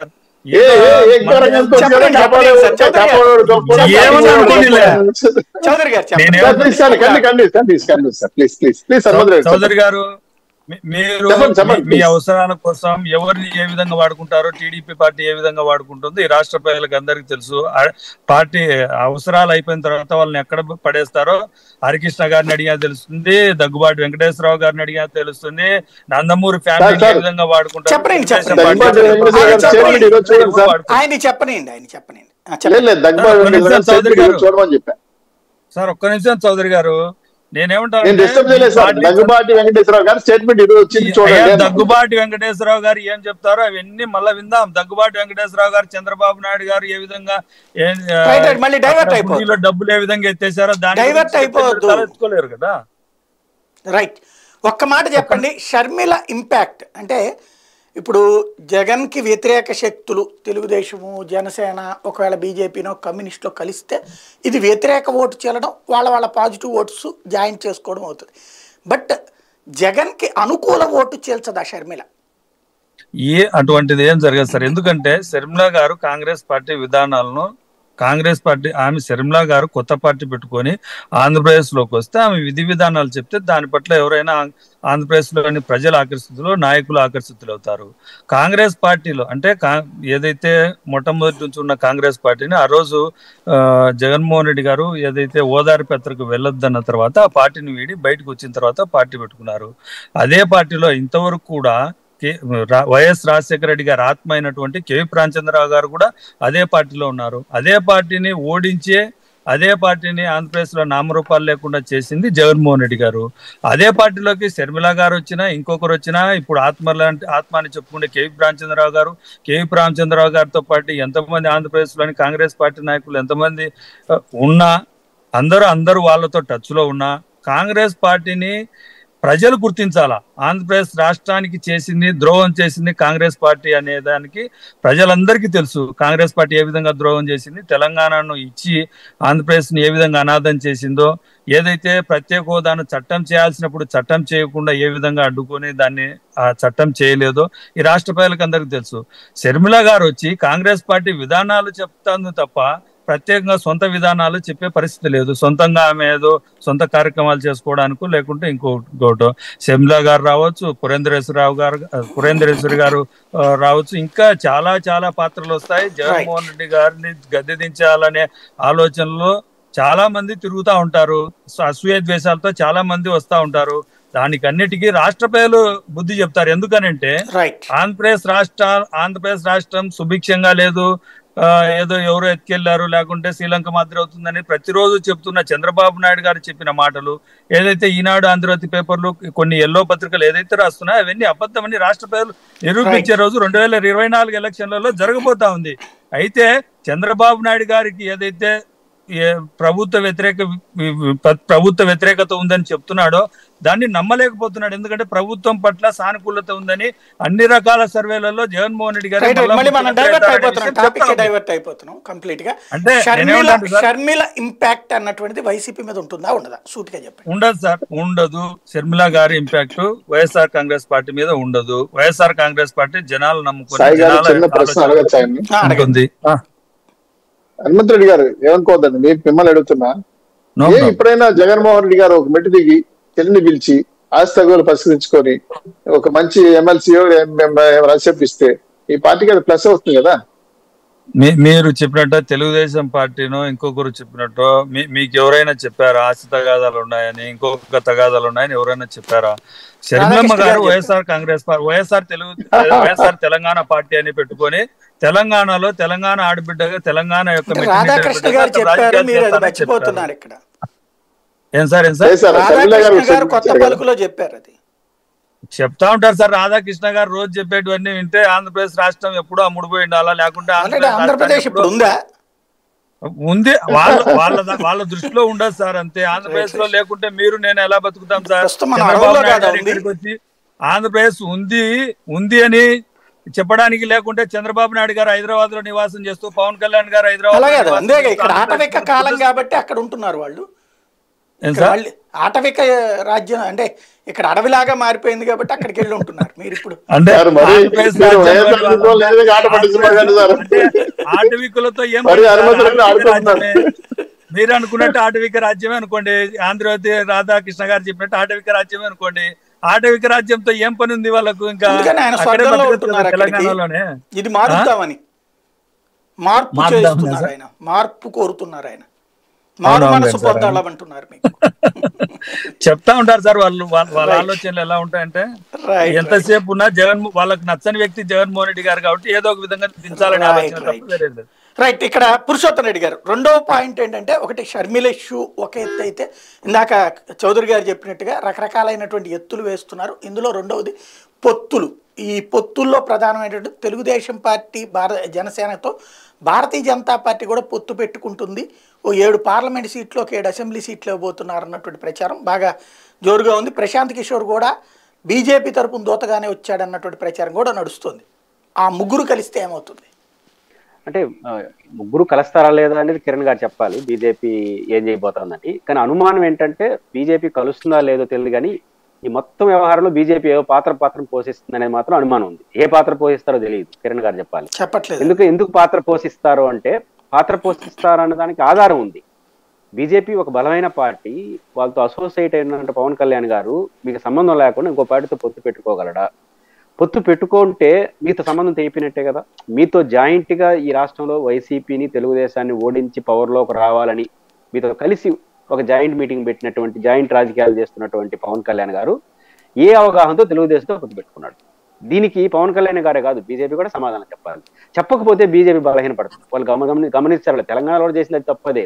చౌదరి గారు, మీరు మీ అవసరాల కోసం ఎవరిని ఏ విధంగా వాడుకుంటారో, టీడీపీ పార్టీ ఏ విధంగా వాడుకుంటుందో ఈ రాష్ట్ర ప్రజలకు అందరికీ తెలుసు. పార్టీ అవసరాలు అయిపోయిన తర్వాత వాళ్ళని ఎక్కడ పడేస్తారో హరికృష్ణ గారిని అడిగా తెలుస్తుంది, దగ్గుబాటి వెంకటేశ్వరరావు గారిని అడిగా తెలుస్తుంది, నందమూరి ఫ్యామిలీ ఏ విధంగా వాడుకుంటారు. సార్ ఒక్క నిమిషం చౌదరి గారు, దగ్గుబాటి వెంకటేశ్వరరావు గారు స్టేట్మెంట్ దగ్గుబాటి వెంకటేశ్వరరావు గారు ఏం చెప్తారో అవన్నీ మళ్ళీ విందాం. దగ్గుబాటి వెంకటేశ్వరరావు గారు చంద్రబాబు నాయుడు గారు ఏ విధంగా డబ్బులు ఏ విధంగా ఎత్తేసారో దాన్ని ఎత్తుకోలేరు కదా. రైట్, ఒక్క మాట చెప్పండి. షర్మిల ఇంపాక్ట్ అంటే ఇప్పుడు జగన్కి వ్యతిరేక శక్తులు తెలుగుదేశము, జనసేన, ఒకవేళ బీజేపీనో కమ్యూనిస్టులో కలిస్తే ఇది వ్యతిరేక ఓటు చెల్లడం, వాళ్ళ పాజిటివ్ ఓట్స్ జాయిన్ చేసుకోవడం అవుతుంది. బట్ జగన్కి అనుకూల ఓటు చేల్చదా షర్మిల? అటువంటిది ఏం జరగదు సార్. ఎందుకంటే షర్మిల గారు కాంగ్రెస్ పార్టీ విధానాలను, కాంగ్రెస్ పార్టీ ఆమె షర్మిల గారు కొత్త పార్టీ పెట్టుకొని ఆంధ్రప్రదేశ్ లోకి వస్తే ఆమె విధి విధానాలు చెప్తే దాని పట్ల ఎవరైనా ఆంధ్రప్రదేశ్ లోని ప్రజలు ఆకర్షితులు, నాయకులు ఆకర్షితులు అవుతారు. కాంగ్రెస్ పార్టీలో అంటే ఏదైతే మొట్టమొదటి నుంచి ఉన్న కాంగ్రెస్ పార్టీని ఆ రోజు జగన్మోహన్ రెడ్డి గారు ఏదైతే ఓదారి పత్రిక వెళ్ళొద్దన్న తర్వాత ఆ పార్టీని వీడి బయటకు వచ్చిన తర్వాత పార్టీ పెట్టుకున్నారు. అదే పార్టీలో ఇంతవరకు కూడా వైఎస్ రాజశేఖర రెడ్డి గారు ఆత్మ అయినటువంటి కేవీ రామచంద్రరావు గారు కూడా అదే పార్టీలో ఉన్నారు. అదే పార్టీని ఓడించే, అదే పార్టీని ఆంధ్రప్రదేశ్ లో నామరూపాలు లేకుండా చేసింది జగన్మోహన్ రెడ్డి గారు. అదే పార్టీలోకి షర్మిల గారు వచ్చినా, ఇంకొకరు వచ్చినా, ఇప్పుడు ఆత్మ అని చెప్పుకుంటే కేవీ రామచంద్రరావు గారితో పాటు ఎంతమంది ఆంధ్రప్రదేశ్ లోని కాంగ్రెస్ పార్టీ నాయకులు ఎంతమంది ఉన్నా, అందరూ వాళ్ళతో టచ్ లో ఉన్నా కాంగ్రెస్ పార్టీని ప్రజలు గుర్తించాలా. ఆంధ్రప్రదేశ్ రాష్ట్రానికి చేసింది, ద్రోహం చేసింది కాంగ్రెస్ పార్టీ అనే దానికి ప్రజలందరికీ తెలుసు. కాంగ్రెస్ పార్టీ ఏ విధంగా ద్రోహం చేసింది, తెలంగాణను ఇచ్చి ఆంధ్రప్రదేశ్ ని ఏ విధంగా అనాథం చేసిందో, ఏదైతే ప్రత్యేక హోదాను చట్టం చేయాల్సినప్పుడు చట్టం చేయకుండా ఏ విధంగా అడ్డుకొని దాన్ని ఆ చట్టం చేయలేదో ఈ రాష్ట్ర ప్రజలకు అందరికీ తెలుసు. షర్మిల గారు వచ్చి కాంగ్రెస్ పార్టీ విధానాలు చెప్తాను తప్ప ప్రత్యేకంగా సొంత విధానాలు చెప్పే పరిస్థితి లేదు. సొంతంగా ఆమె ఏదో సొంత కార్యక్రమాలు చేసుకోవడానికో లేకుంటే ఇంకోటో షర్మిల గారు రావచ్చు, పురేంద్రేశ్వరి గారు రావచ్చు, ఇంకా చాలా పాత్రలు వస్తాయి. జగన్మోహన్ రెడ్డి గారిని గద్దె దించాలనే ఆలోచనలో చాలా మంది తిరుగుతూ ఉంటారు. అసూయ ద్వేషాలతో చాలా మంది వస్తూ ఉంటారు. దానికన్నిటికీ రాష్ట్ర ప్రజలు బుద్ధి చెప్తారు. ఎందుకనంటే ఆంధ్రప్రదేశ్ రాష్ట్రం సుభిక్షంగా లేదు, ఏదో ఎవరో ఎత్తుకెళ్లారు, లేకుంటే శ్రీలంక మాదిరి అవుతుందని ప్రతిరోజు చెప్తున్న చంద్రబాబు నాయుడు గారు చెప్పిన మాటలు, ఏదైతే ఈనాడు, ఆంధ్రజ్యోతి పేపర్లు, కొన్ని ఎల్లో పత్రికలు ఏదైతే రాస్తున్నాయో అవన్నీ అబద్ధమని రాష్ట్ర ప్రజలు నిరూపించే రోజు 2024 ఎలక్షన్లలో జరగబోతా ఉంది. అయితే చంద్రబాబు నాయుడు గారికి ఏదైతే ప్రభుత్వ వ్యతిరేకత ఉందని చెప్తున్నాడో దాన్ని నమ్మలేకపోతున్నాడు. ఎందుకంటే ప్రభుత్వం పట్ల సానుకూలత ఉందని అన్ని రకాల సర్వేలలో జగన్మోహన్ రెడ్డి డైవర్ట్ అయిపోతున్నాం కంప్లీట్ గా. అంటే షర్మిల ఇంపాక్ట్ అన్నటువంటిది వైసీపీ మీద ఉంటుందా ఉండదా సూటిగా చెప్పండి. ఉండదు సార్, ఉండదు. షర్మిల గారి ఇంపాక్ట్ వైఎస్ఆర్ కాంగ్రెస్ పార్టీ మీద ఉండదు. వైఎస్ఆర్ కాంగ్రెస్ పార్టీ జనాలు నమ్ముకుని ఉంటుంది. హనుమంత్ రెడ్డి గారు ఏమనుకోవద్దండి, మీరు మిమ్మల్ని అడుగుతున్నా, ఇప్పుడైనా జగన్మోహన్ రెడ్డి గారు ఒక మెట్టు దిగి చెల్లిని పిలిచి ఆస్తి పరిశీలించుకొని ఒక మంచి ఎమ్మెల్సీఓ చెప్పిస్తే ఈ పార్టీకి అది ప్లస్ అవుతుంది కదా. మీరు చెప్పినట్టు తెలుగుదేశం పార్టీనో ఇంకొకరు చెప్పినట్టు మీకు ఎవరైనా చెప్పారా ఆస్తి తగాదాలు ఉన్నాయని, ఇంకొక తగాదాలు ఉన్నాయని ఎవరైనా చెప్పారా? షర్మిలమ్మ గారు వైఎస్ఆర్ తెలంగాణ పార్టీ అని పెట్టుకొని తెలంగాణలో తెలంగాణ ఆడబిడ్డగా తెలంగాణ యొక్క రాధాకృష్ణ గారు చెప్పారు, మీరు అది మర్చిపోతున్నారు ఇక్కడ. ఏం సార్ కొత్త పలుకులో చెప్పారు, అది చెప్తా ఉంటారు సార్. రాధాకృష్ణ గారు రోజు చెప్పేటివన్నీ వింటే ఆంధ్రప్రదేశ్ రాష్ట్రం ఎప్పుడూ అమ్ముడుపోయి ఉండాలా, లేకుంటే ఆంధ్రప్రదేశ్ ఇప్పుడు ఉందా? ఉంది, వాళ్ళ దృష్టిలో ఉండదు సార్, అంతే. ఆంధ్రప్రదేశ్ లో లేకుంటే మీరు నేను ఎలా బతుకుతాం సార్? చంద్రబాబు నాయుడు గారు ఇక్కడికి వచ్చి ఆంధ్రప్రదేశ్ ఉంది అని చెప్పడానికి, లేకుంటే చంద్రబాబు నాయుడు గారు హైదరాబాద్ లో నివాసం చేస్తూ పవన్ కళ్యాణ్ గారు హైదరాబాద్ ఇక్కడ ఆటవిక కాలం కాబట్టి అక్కడ ఉంటున్నారు వాళ్ళు. ఆటవిక రాజ్యం అంటే ఇక్కడ అడవిలాగా మారిపోయింది కాబట్టి అక్కడికి వెళ్ళి ఉంటున్నారు. మీరు ఇప్పుడు ఆటవికులతో ఏం మీరు అనుకున్నట్టు ఆటవిక రాజ్యమే అనుకోండి, ఆంధ్రవతి రాధాకృష్ణ గారు చెప్పినట్టు ఆటవిక రాజ్యమే అనుకోండి. ఆటవిక రాజ్యంతో ఏం పని ఉంది వాళ్ళకు? ఇంకా తెలంగాణలోనే ఇది మారుతామని మార్పు కోరుతున్నారు ఆయన. చెప్తా ఉంటారు సార్ వాళ్ళ ఆలోచనలు ఎలా ఉంటాయంటే, ఎంతసేపు ఉన్నా వాళ్ళకి నచ్చని వ్యక్తి జగన్మోహన్ రెడ్డి గారు కాబట్టి ఏదో ఒక విధంగా దించాలని ఆలోచన. రైట్. ఇక్కడ పురుషోత్తం రెడ్డి గారు రెండవ పాయింట్ ఏంటంటే, ఒకటి షర్మిల ఇష్యూ ఒక ఎత్తు అయితే, ఇందాక చౌదరి గారు చెప్పినట్టుగా రకరకాలైనటువంటి ఎత్తులు వేస్తున్నారు. ఇందులో రెండవది పొత్తులు. ఈ పొత్తుల్లో ప్రధానమైనటువంటి తెలుగుదేశం పార్టీ జనసేనతో భారతీయ జనతా పార్టీ కూడా పొత్తు పెట్టుకుంటుంది. 7 పార్లమెంట్ సీట్లు, 7 అసెంబ్లీ సీట్లు ఇవ్వబోతున్నారు అన్నటువంటి ప్రచారం బాగా జోరుగా ఉంది. ప్రశాంత్ కిషోర్ కూడా బీజేపీ తరపున దూతగానే వచ్చాడన్నటువంటి ప్రచారం కూడా నడుస్తుంది. ఆ ముగ్గురు కలిస్తే ఏమవుతుంది అంటే, ముగ్గురు కలుస్తారా లేదా అనేది కిరణ్ గారు చెప్పాలి, బీజేపీ ఏం చేయబోతుందని. కానీ అనుమానం ఏంటంటే, బీజేపీ కలుస్తుందా లేదో తెలియదు, కానీ ఈ మొత్తం వ్యవహారంలో బీజేపీ ఏ పాత్ర పోషిస్తుంది అనేది మాత్రం అనుమానం ఉంది. ఏ పాత్ర పోషిస్తారో తెలియదు, కిరణ్ గారు చెప్పాలి. ఎందుకు పాత్ర పోషిస్తారో అంటే, పాత్ర పోషిస్తారు అన్న దానికి ఆధారం ఉంది. బీజేపీ ఒక బలమైన పార్టీ, వాళ్ళతో అసోసియేట్ అయిన పవన్ కళ్యాణ్ గారు మీకు సంబంధం లేకుండా ఇంకో పార్టీతో పొత్తు పెట్టుకోగలడా? పొత్తు పెట్టుకుంటే మీతో సంబంధం తెగిపోయినట్టే కదా. మీతో జాయింట్ గా ఈ రాష్ట్రంలో వైసీపీని తెలుగుదేశాన్ని ఓడించి పవర్లోకి రావాలని మీతో కలిసి ఒక జాయింట్ మీటింగ్ పెట్టినటువంటి, జాయింట్ రాజకీయాలు చేస్తున్నటువంటి పవన్ కళ్యాణ్ గారు ఏ అవగాహనతో తెలుగుదేశంతో పొత్తు పెట్టుకున్నాడు? దీనికి పవన్ కళ్యాణ్ గారే కాదు, బీజేపీ కూడా సమాధానం చెప్పాలి. చెప్పకపోతే బీజేపీ బలహీనపడుతుంది. వాళ్ళు గమనించాలి. తెలంగాణలో చేసినది తప్పదే.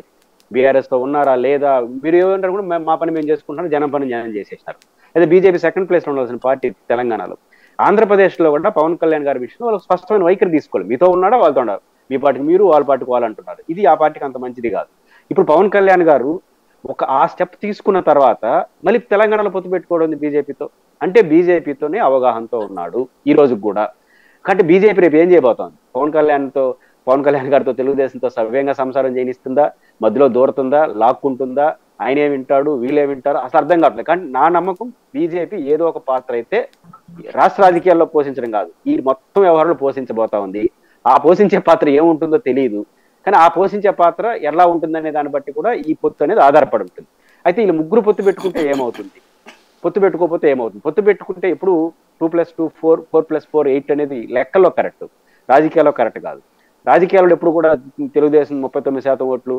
బీఆర్ఎస్ తో ఉన్నారా లేదా, మీరు ఏమంటారు కూడా మా పని మేము చేసుకుంటున్నారు, జనం పని జనం చేసేసినారు. అయితే బీజేపీ సెకండ్ ప్లేస్ లో ఉండాల్సిన పార్టీ తెలంగాణలో. ఆంధ్రప్రదేశ్ లో కూడా పవన్ కళ్యాణ్ గారి విషయంలో వాళ్ళు స్పష్టమైన వైఖరి తీసుకోవాలి. మీతో ఉన్నాడా, వాళ్ళతో ఉన్నారు, మీ పార్టీకి మీరు, వాళ్ళ పార్టీకి వాళ్ళు అంటున్నారు. ఇది ఆ పార్టీకి అంత మంచిది కాదు. ఇప్పుడు పవన్ కళ్యాణ్ గారు ఆ స్టెప్ తీసుకున్న తర్వాత మళ్ళీ తెలంగాణలో పొత్తు పెట్టుకోవడం బీజేపీతో, అంటే బీజేపీతోనే అవగాహనతో ఉన్నాడు ఈ రోజుకి కూడా. కాబట్టి బీజేపీ రేపు ఏం చేయబోతోంది? పవన్ కళ్యాణ్ గారితో తెలుగుదేశంతో సవ్యంగా సంసారం చేయనిస్తుందా, మధ్యలో దూరుతుందా, లాక్కుంటుందా, ఆయనే వింటాడు వీళ్ళే వింటారు, అసలు అర్థం కావట్లేదు. కానీ నా నమ్మకం బీజేపీ ఏదో ఒక పాత్ర అయితే రాష్ట్ర రాజకీయాల్లో పోషించడం కాదు, ఈ మొత్తం వ్యవహారంలో పోషించబోతా ఉంది. ఆ పోషించే పాత్ర ఏముంటుందో తెలియదు, కానీ ఆ పోషించే పాత్ర ఎలా ఉంటుందనే దాన్ని బట్టి కూడా ఈ పొత్తు అనేది ఆధారపడి ఉంటుంది. అయితే వీళ్ళు ముగ్గురు పొత్తు పెట్టుకుంటే ఏమవుతుంది, పొత్తు పెట్టుకోకపోతే ఏమవుతుంది? పొత్తు పెట్టుకుంటే ఇప్పుడు 2+2 4, 4+4 8 అనేది లెక్కల్లో కరెక్ట్, రాజకీయాల్లో కరెక్ట్ కాదు. రాజకీయాల్లో ఎప్పుడు కూడా తెలుగుదేశం 39% ఓట్లు,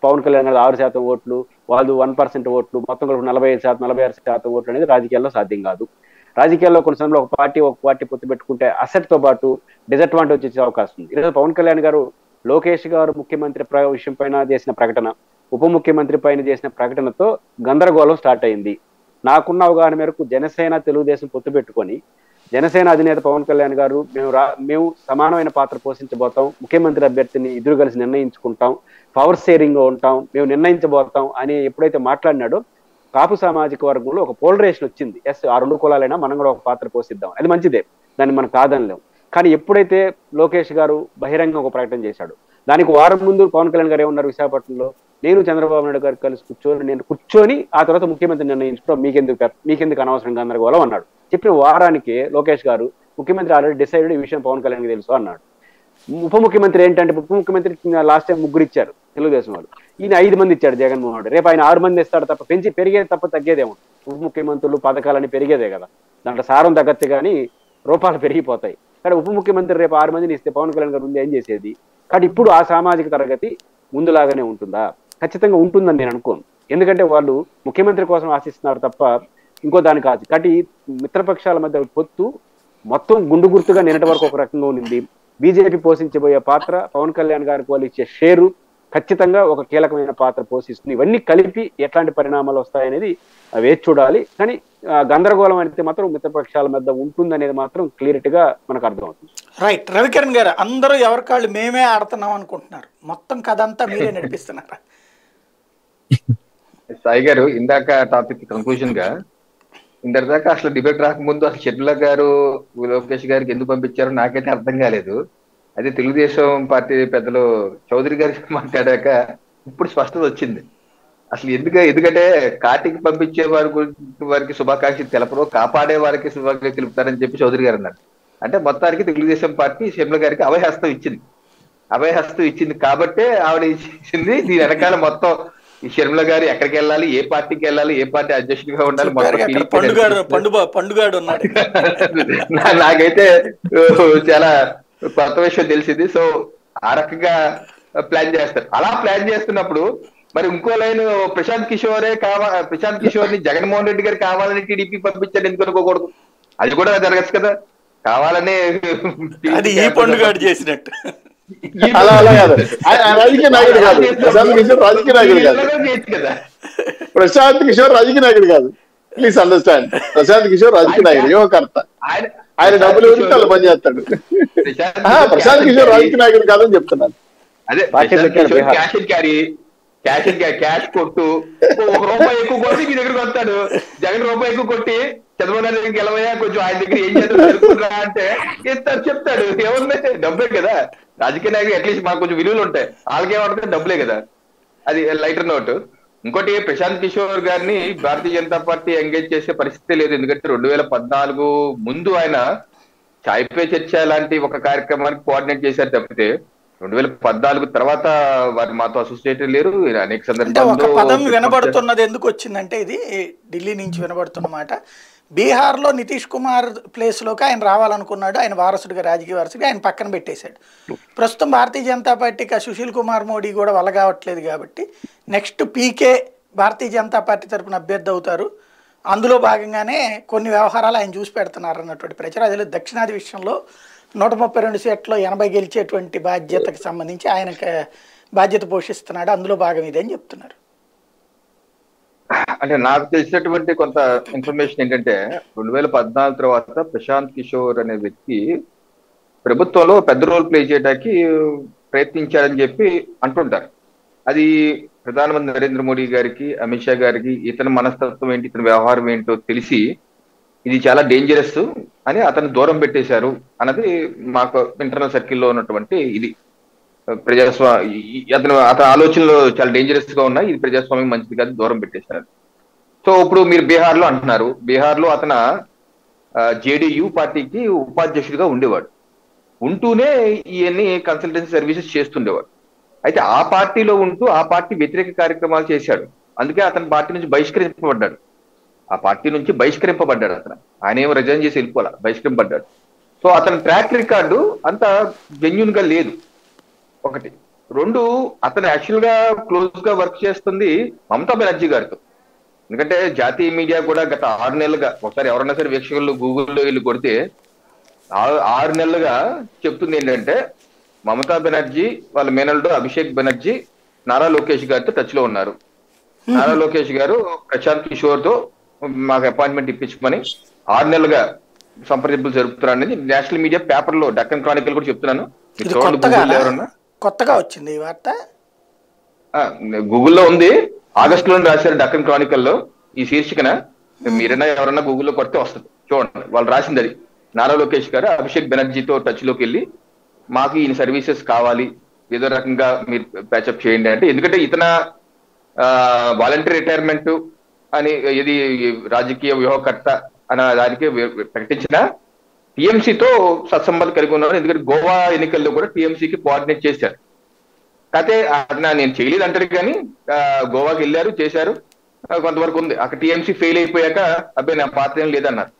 పవన్ కళ్యాణ్ గారు 6% ఓట్లు, వాళ్ళు 1% ఓట్లు, మొత్తం కూడా 45%, 46% ఓట్లు అనేది రాజకీయాల్లో సాధ్యం కాదు. రాజకీయాల్లో కొన్ని సమయంలో ఒక పార్టీ పొత్తు పెట్టుకుంటే అసెట్ తో పాటు డిసడ్వాంటేజ్ వచ్చే అవకాశం ఉంది. ఈరోజు పవన్ కళ్యాణ్ గారు లోకేష్ గారు ముఖ్యమంత్రి విషయం పైన చేసిన ప్రకటన, ఉప ముఖ్యమంత్రి పైన చేసిన ప్రకటనతో గందరగోళం స్టార్ట్ అయింది. నాకున్న అవగాహన మేరకు జనసేన తెలుగుదేశం పొత్తు పెట్టుకొని జనసేన అధినేత పవన్ కళ్యాణ్ గారు మేము సమానమైన పాత్ర పోషించబోతాం, ముఖ్యమంత్రి అభ్యర్థిని ఇద్దరు కలిసి నిర్ణయించుకుంటాం, పవర్ షేరింగ్ ఉంటాం, మేము నిర్ణయించబోతాం అని ఎప్పుడైతే మాట్లాడినాడో కాపు సామాజిక వర్గంలో ఒక పోలరైజేషన్ వచ్చింది. ఎస్, ఆ రెండు కులాలైనా మనం కూడా ఒక పాత్ర పోషిద్దాం, అది మంచిదే, దాన్ని మనం కాదనలేం. కానీ ఎప్పుడైతే లోకేష్ గారు బహిరంగ ఒక ప్రకటన చేశాడు, దానికి వారం ముందు పవన్ కళ్యాణ్ గారు ఏమన్నారు విశాఖపట్నంలో, నేను చంద్రబాబు నాయుడు గారు కలిసి కూర్చొని ఆ తర్వాత ముఖ్యమంత్రి నిర్ణయించుకోవడం మీకెందుకు అనవసరం గందరగోళం అన్నాడు. చెప్పిన వారానికి లోకేష్ గారు ముఖ్యమంత్రి ఆల్రెడీ డిసైడెడ్, ఈ విషయం పవన్ కళ్యాణ్కి తెలుసు అన్నాడు. ఉప ముఖ్యమంత్రి ఏంటంటే, ఉప ముఖ్యమంత్రి లాస్ట్ టైం 3 ఇచ్చారు తెలుగుదేశం వాళ్ళు, ఈయన 5 మంది ఇచ్చాడు జగన్మోహన్ రెడ్డి. రేపు ఆయన 6 మంది ఇస్తాడు తప్ప పెరిగేది తప్ప తగ్గేదేమో. ఉప ముఖ్యమంత్రులు పథకాలని పెరిగేదే కదా, దాంట్లో సారం తగ్గచ్చు కానీ రూపాయలు పెరిగిపోతాయి. కానీ ఉప ముఖ్యమంత్రి రేపు 6 మందిని ఇస్తే పవన్ కళ్యాణ్ గారు ముందు ఏం చేసేది? కాబట్టి ఇప్పుడు ఆ సామాజిక తరగతి ముందులాగానే ఉంటుందా? ఖచ్చితంగా ఉంటుందని నేను అనుకోను. ఎందుకంటే వాళ్ళు ముఖ్యమంత్రి కోసం ఆశిస్తున్నారు తప్ప ఇంకో దాని కాదు. కాబట్టి మిత్రపక్షాల మధ్య పొత్తు మొత్తం గుండు గుర్తుగా నిన్నటి వరకు ఒక రకంగా ఉంది. బీజేపీ పోషించబోయే పాత్ర, పవన్ కళ్యాణ్ గారికి వాళ్ళు ఇచ్చే షేరు ఖచ్చితంగా ఒక కీలకమైన పాత్ర పోషిస్తుంది. ఇవన్నీ కలిపి ఎట్లాంటి పరిణామాలు వస్తాయనేది వేచి చూడాలి. కానీ గందరగోళం అయితే మాత్రం మిత్రపక్షాల మధ్య ఉంటుందనేది మాత్రం క్లియర్గా మనకు అర్థమవుతుంది. రైట్. రవికిరణ్ గారు, అందరూ ఎవరికాళ్ళు మేమే ఆడుతున్నాం అనుకుంటున్నారు, మొత్తం కథ అంతా మీరే నడిపిస్తున్నారా? సాయి గారు, ఇందాక టాపిక్ కంక్లూజన్ గా ఇందాక అసలు డిబేట్ రాకముందు అసలు షర్మిల గారు లోకేష్ గారికి ఎందుకు పంపించారో నాకైతే అర్థం కాలేదు. అదే తెలుగుదేశం పార్టీ పెద్దలు చౌదరి గారికి మాట్లాడాక ఇప్పుడు స్పష్టత వచ్చింది. అసలు ఎందుకంటే కార్తీక్ పంపించే వారికి శుభాకాంక్షలు తెలపరు, కాపాడే వారికి శుభాకాంక్షలు తెలుపుతారని చెప్పి చౌదరి గారు అన్నారు. అంటే మొత్తానికి తెలుగుదేశం పార్టీ షర్మిల గారికి అభయహస్తం ఇచ్చింది కాబట్టే ఆవిడ ఇచ్చింది. దీని వెనకాల మొత్తం ఈ షర్మిల గారు ఎక్కడికి వెళ్ళాలి, ఏ పార్టీకి వెళ్ళాలి, ఏ పార్టీ అధ్యక్షుడిగా ఉండాలి, పండుగాడు ఉన్నాడు. నాకైతే చాలా కొత్త విషయం తెలిసింది. సో ఆ రకంగా ప్లాన్ చేస్తారు. అలా ప్లాన్ చేస్తున్నప్పుడు మరి ఇంకో లైన్ ప్రశాంత్ కిషోర్ ని జగన్మోహన్ రెడ్డి గారు కావాలని టీడీపీ పంపించారు ఎందుకు అనుకోకూడదు? అది కూడా జరగచ్చు కదా, కావాలనే. అది ఈ పండుగాడు చేసినట్టు. రాజకీయ నాయకుడు కాదు ప్రశాంత్ కిషోర్, రాజకీయ నాయకుడు కాదు. ప్రశాంత్ కిషోర్ రాజకీయ నాయకుడు కాదు, ప్లీజ్ అండర్స్టాండ్. ప్రశాంత్ కిషోర్ రాజకీయ నాయకుడు, యువకర్త. ఆయన డబ్బులు ఇవ్వడానికి వాళ్ళు పని చేస్తాడు. ప్రశాంత్ కిషోర్ రాజకీయ నాయకుడు కాదని చెప్తున్నాను. అదే క్యాష్ కొట్టు, 1 రూపాయి ఎక్కువ కొట్టి మీ దగ్గరకు వస్తాడు. జగన్ రూపాయి ఎక్కువ కొట్టి చంద్రబాబు నాయుడు దగ్గరికి వెళ్ళవయ్యా, కొంచెం ఆయన దగ్గర ఏం చేస్తారా అంటే ఇస్తారు, చెప్తాడు. ఏముంది, డబ్బే కదా. రాజకీయ నాయకులు అట్లీస్ట్ మాకు కొంచెం విలువలు ఉంటాయి, వాళ్ళకేమంటే డబ్బులే కదా. అది లైటర్ నోట్. ఇంకోటి, ప్రశాంత్ కిషోర్ గారిని భారతీయ జనతా పార్టీ ఎంగేజ్ చేసే పరిస్థితి లేదు. ఎందుకంటే 2014 ముందు ఆయన చాయ్ పే చర్చ లాంటి ఒక కార్యక్రమానికి కోఆర్డినేట్ చేశారు తప్పితే 2014 తర్వాత వారు మాతో అసోసియేట్ లేరు. అనేక సందర్భాల్లో పదం వినబడుతున్నది ఎందుకు వచ్చిందంటే, ఇది ఢిల్లీ నుంచి వినబడుతున్నమాట. బీహార్లో నితీష్ కుమార్ ప్లేస్లోకి ఆయన రావాలనుకున్నాడు, ఆయన వారసుడిగా, రాజకీయ వారసుడిగా ఆయన పక్కన పెట్టేశాడు. ప్రస్తుతం భారతీయ జనతా పార్టీకి సుశీల్ కుమార్ మోడీ కూడా వల్ల కావట్లేదు కాబట్టి నెక్స్ట్ పీకే భారతీయ జనతా పార్టీ తరఫున అభ్యర్థి అవుతారు. అందులో భాగంగానే కొన్ని వ్యవహారాలు ఆయన చూసి పెడుతున్నారు అన్నటువంటి ప్రచారం. అదే దక్షిణాది విషయంలో 132 సీట్లలో 80 గెలిచేటువంటి బాధ్యతకు సంబంధించి ఆయన బాధ్యత పోషిస్తున్నాడు, అందులో భాగం ఇదే అని చెప్తున్నారు. అంటే నాకు తెలిసినటువంటి కొంత ఇన్ఫర్మేషన్ ఏంటంటే 2014 తర్వాత ప్రశాంత్ కిషోర్ అనే వ్యక్తి ప్రభుత్వంలో పెద్ద రోల్ ప్లే చేయడానికి ప్రయత్నించారని చెప్పి అంటుంటారు. అది ప్రధానమంత్రి నరేంద్ర మోడీ గారికి, అమిత్ షా గారికి ఇతని మనస్తత్వం ఏంటి, ఇతని వ్యవహారం ఏంటో తెలిసి ఇది చాలా డేంజరస్ అని అతను దూరం పెట్టేశారు అన్నది మాకు ఇంటర్నల్ సర్కిల్లో ఉన్నటువంటి ఇది. అతని ఆలోచనలు చాలా డేంజరస్ గా ఉన్నాయి, ఇది ప్రజాస్వామ్యం మంచిది కాదు, దూరం పెట్టేశారు. సో ఇప్పుడు మీరు బీహార్లో అంటున్నారు, బీహార్లో అతను జేడీయూ పార్టీకి ఉపాధ్యక్షుడిగా ఉండేవాడు, ఉంటూనే ఇవన్నీ కన్సల్టెన్సీ సర్వీసెస్ చేస్తుండేవాడు. అయితే ఆ పార్టీలో ఉంటూ ఆ పార్టీ వ్యతిరేక కార్యక్రమాలు చేశాడు, అందుకే అతని పార్టీ నుంచి బహిష్కరింపబడ్డాడు. అతను ఆయన ఏమో రిజైన్ చేసి వెళ్ళిపోలే, బహిష్కరింపబడ్డాడు. సో అతని ట్రాక్ రికార్డు అంత జెన్యూన్ గా లేదు, ఒకటి. 2, అతను యాక్చువల్ గా క్లోజ్ గా వర్క్ చేస్తుంది మమతా బెనర్జీ గారితో. ఎందుకంటే జాతీయ మీడియా కూడా గత 6 నెలలుగా, ఒకసారి ఎవరన్నా సరే వీక్షకులు గూగుల్లో వెళ్ళి కొడితే 6 నెలలుగా చెప్తుంది ఏంటంటే మమతా బెనర్జీ వాళ్ళ మేనల్డో అభిషేక్ బెనర్జీ నారా లోకేష్ గారితో టచ్ లో ఉన్నారు. నారా లోకేష్ గారు ప్రశాంత్ కిషోర్ తో మాకు అపాయింట్మెంట్ ఇప్పించుకొని 6 నెలలుగా సంప్రదింపులు జరుపుతున్నారు అనేది నేషనల్ మీడియా పేపర్లో డక్కన్ క్రానికల్ కూడా చెప్తున్నాను. ఎవరన్నా కొత్తగా వచ్చింది ఈ వార్త, గూగుల్లో ఉంది, ఆగస్టులో రాశారు డక్కన్ క్రానికల్లో. ఈ శీర్షికన మీరైనా ఎవరన్నా గూగుల్లో కొడితే వస్తుంది, చూడండి. వాళ్ళు రాసింది అది. నారా లోకేష్ గారు అభిషేక్ బెనర్జీతో టచ్ లోకి వెళ్ళి మాకు ఈయన సర్వీసెస్ కావాలి, ఏదో రకంగా మీరు ప్యాచప్ చేయండి అంటే, ఎందుకంటే ఇతన వాలంటరీ రిటైర్మెంట్ అని ఇది రాజకీయ వ్యూహకర్త అన్న దానికి ప్రకటించిన టీఎంసీతో సత్సంబంధం కలిగి ఉన్నారు. ఎందుకంటే గోవా ఎన్నికల్లో కూడా టీఎంసీకి కోఆర్డినేట్ చేశారు. అయితే అతను నేను చేయలేదు అంటారు కానీ గోవాకి వెళ్ళారు, చేశారు, కొంతవరకు ఉంది. అక్కడ టీఎంసీ ఫెయిల్ అయిపోయాక అబ్బాయి నా పాత్ర ఏం లేదన్నారు.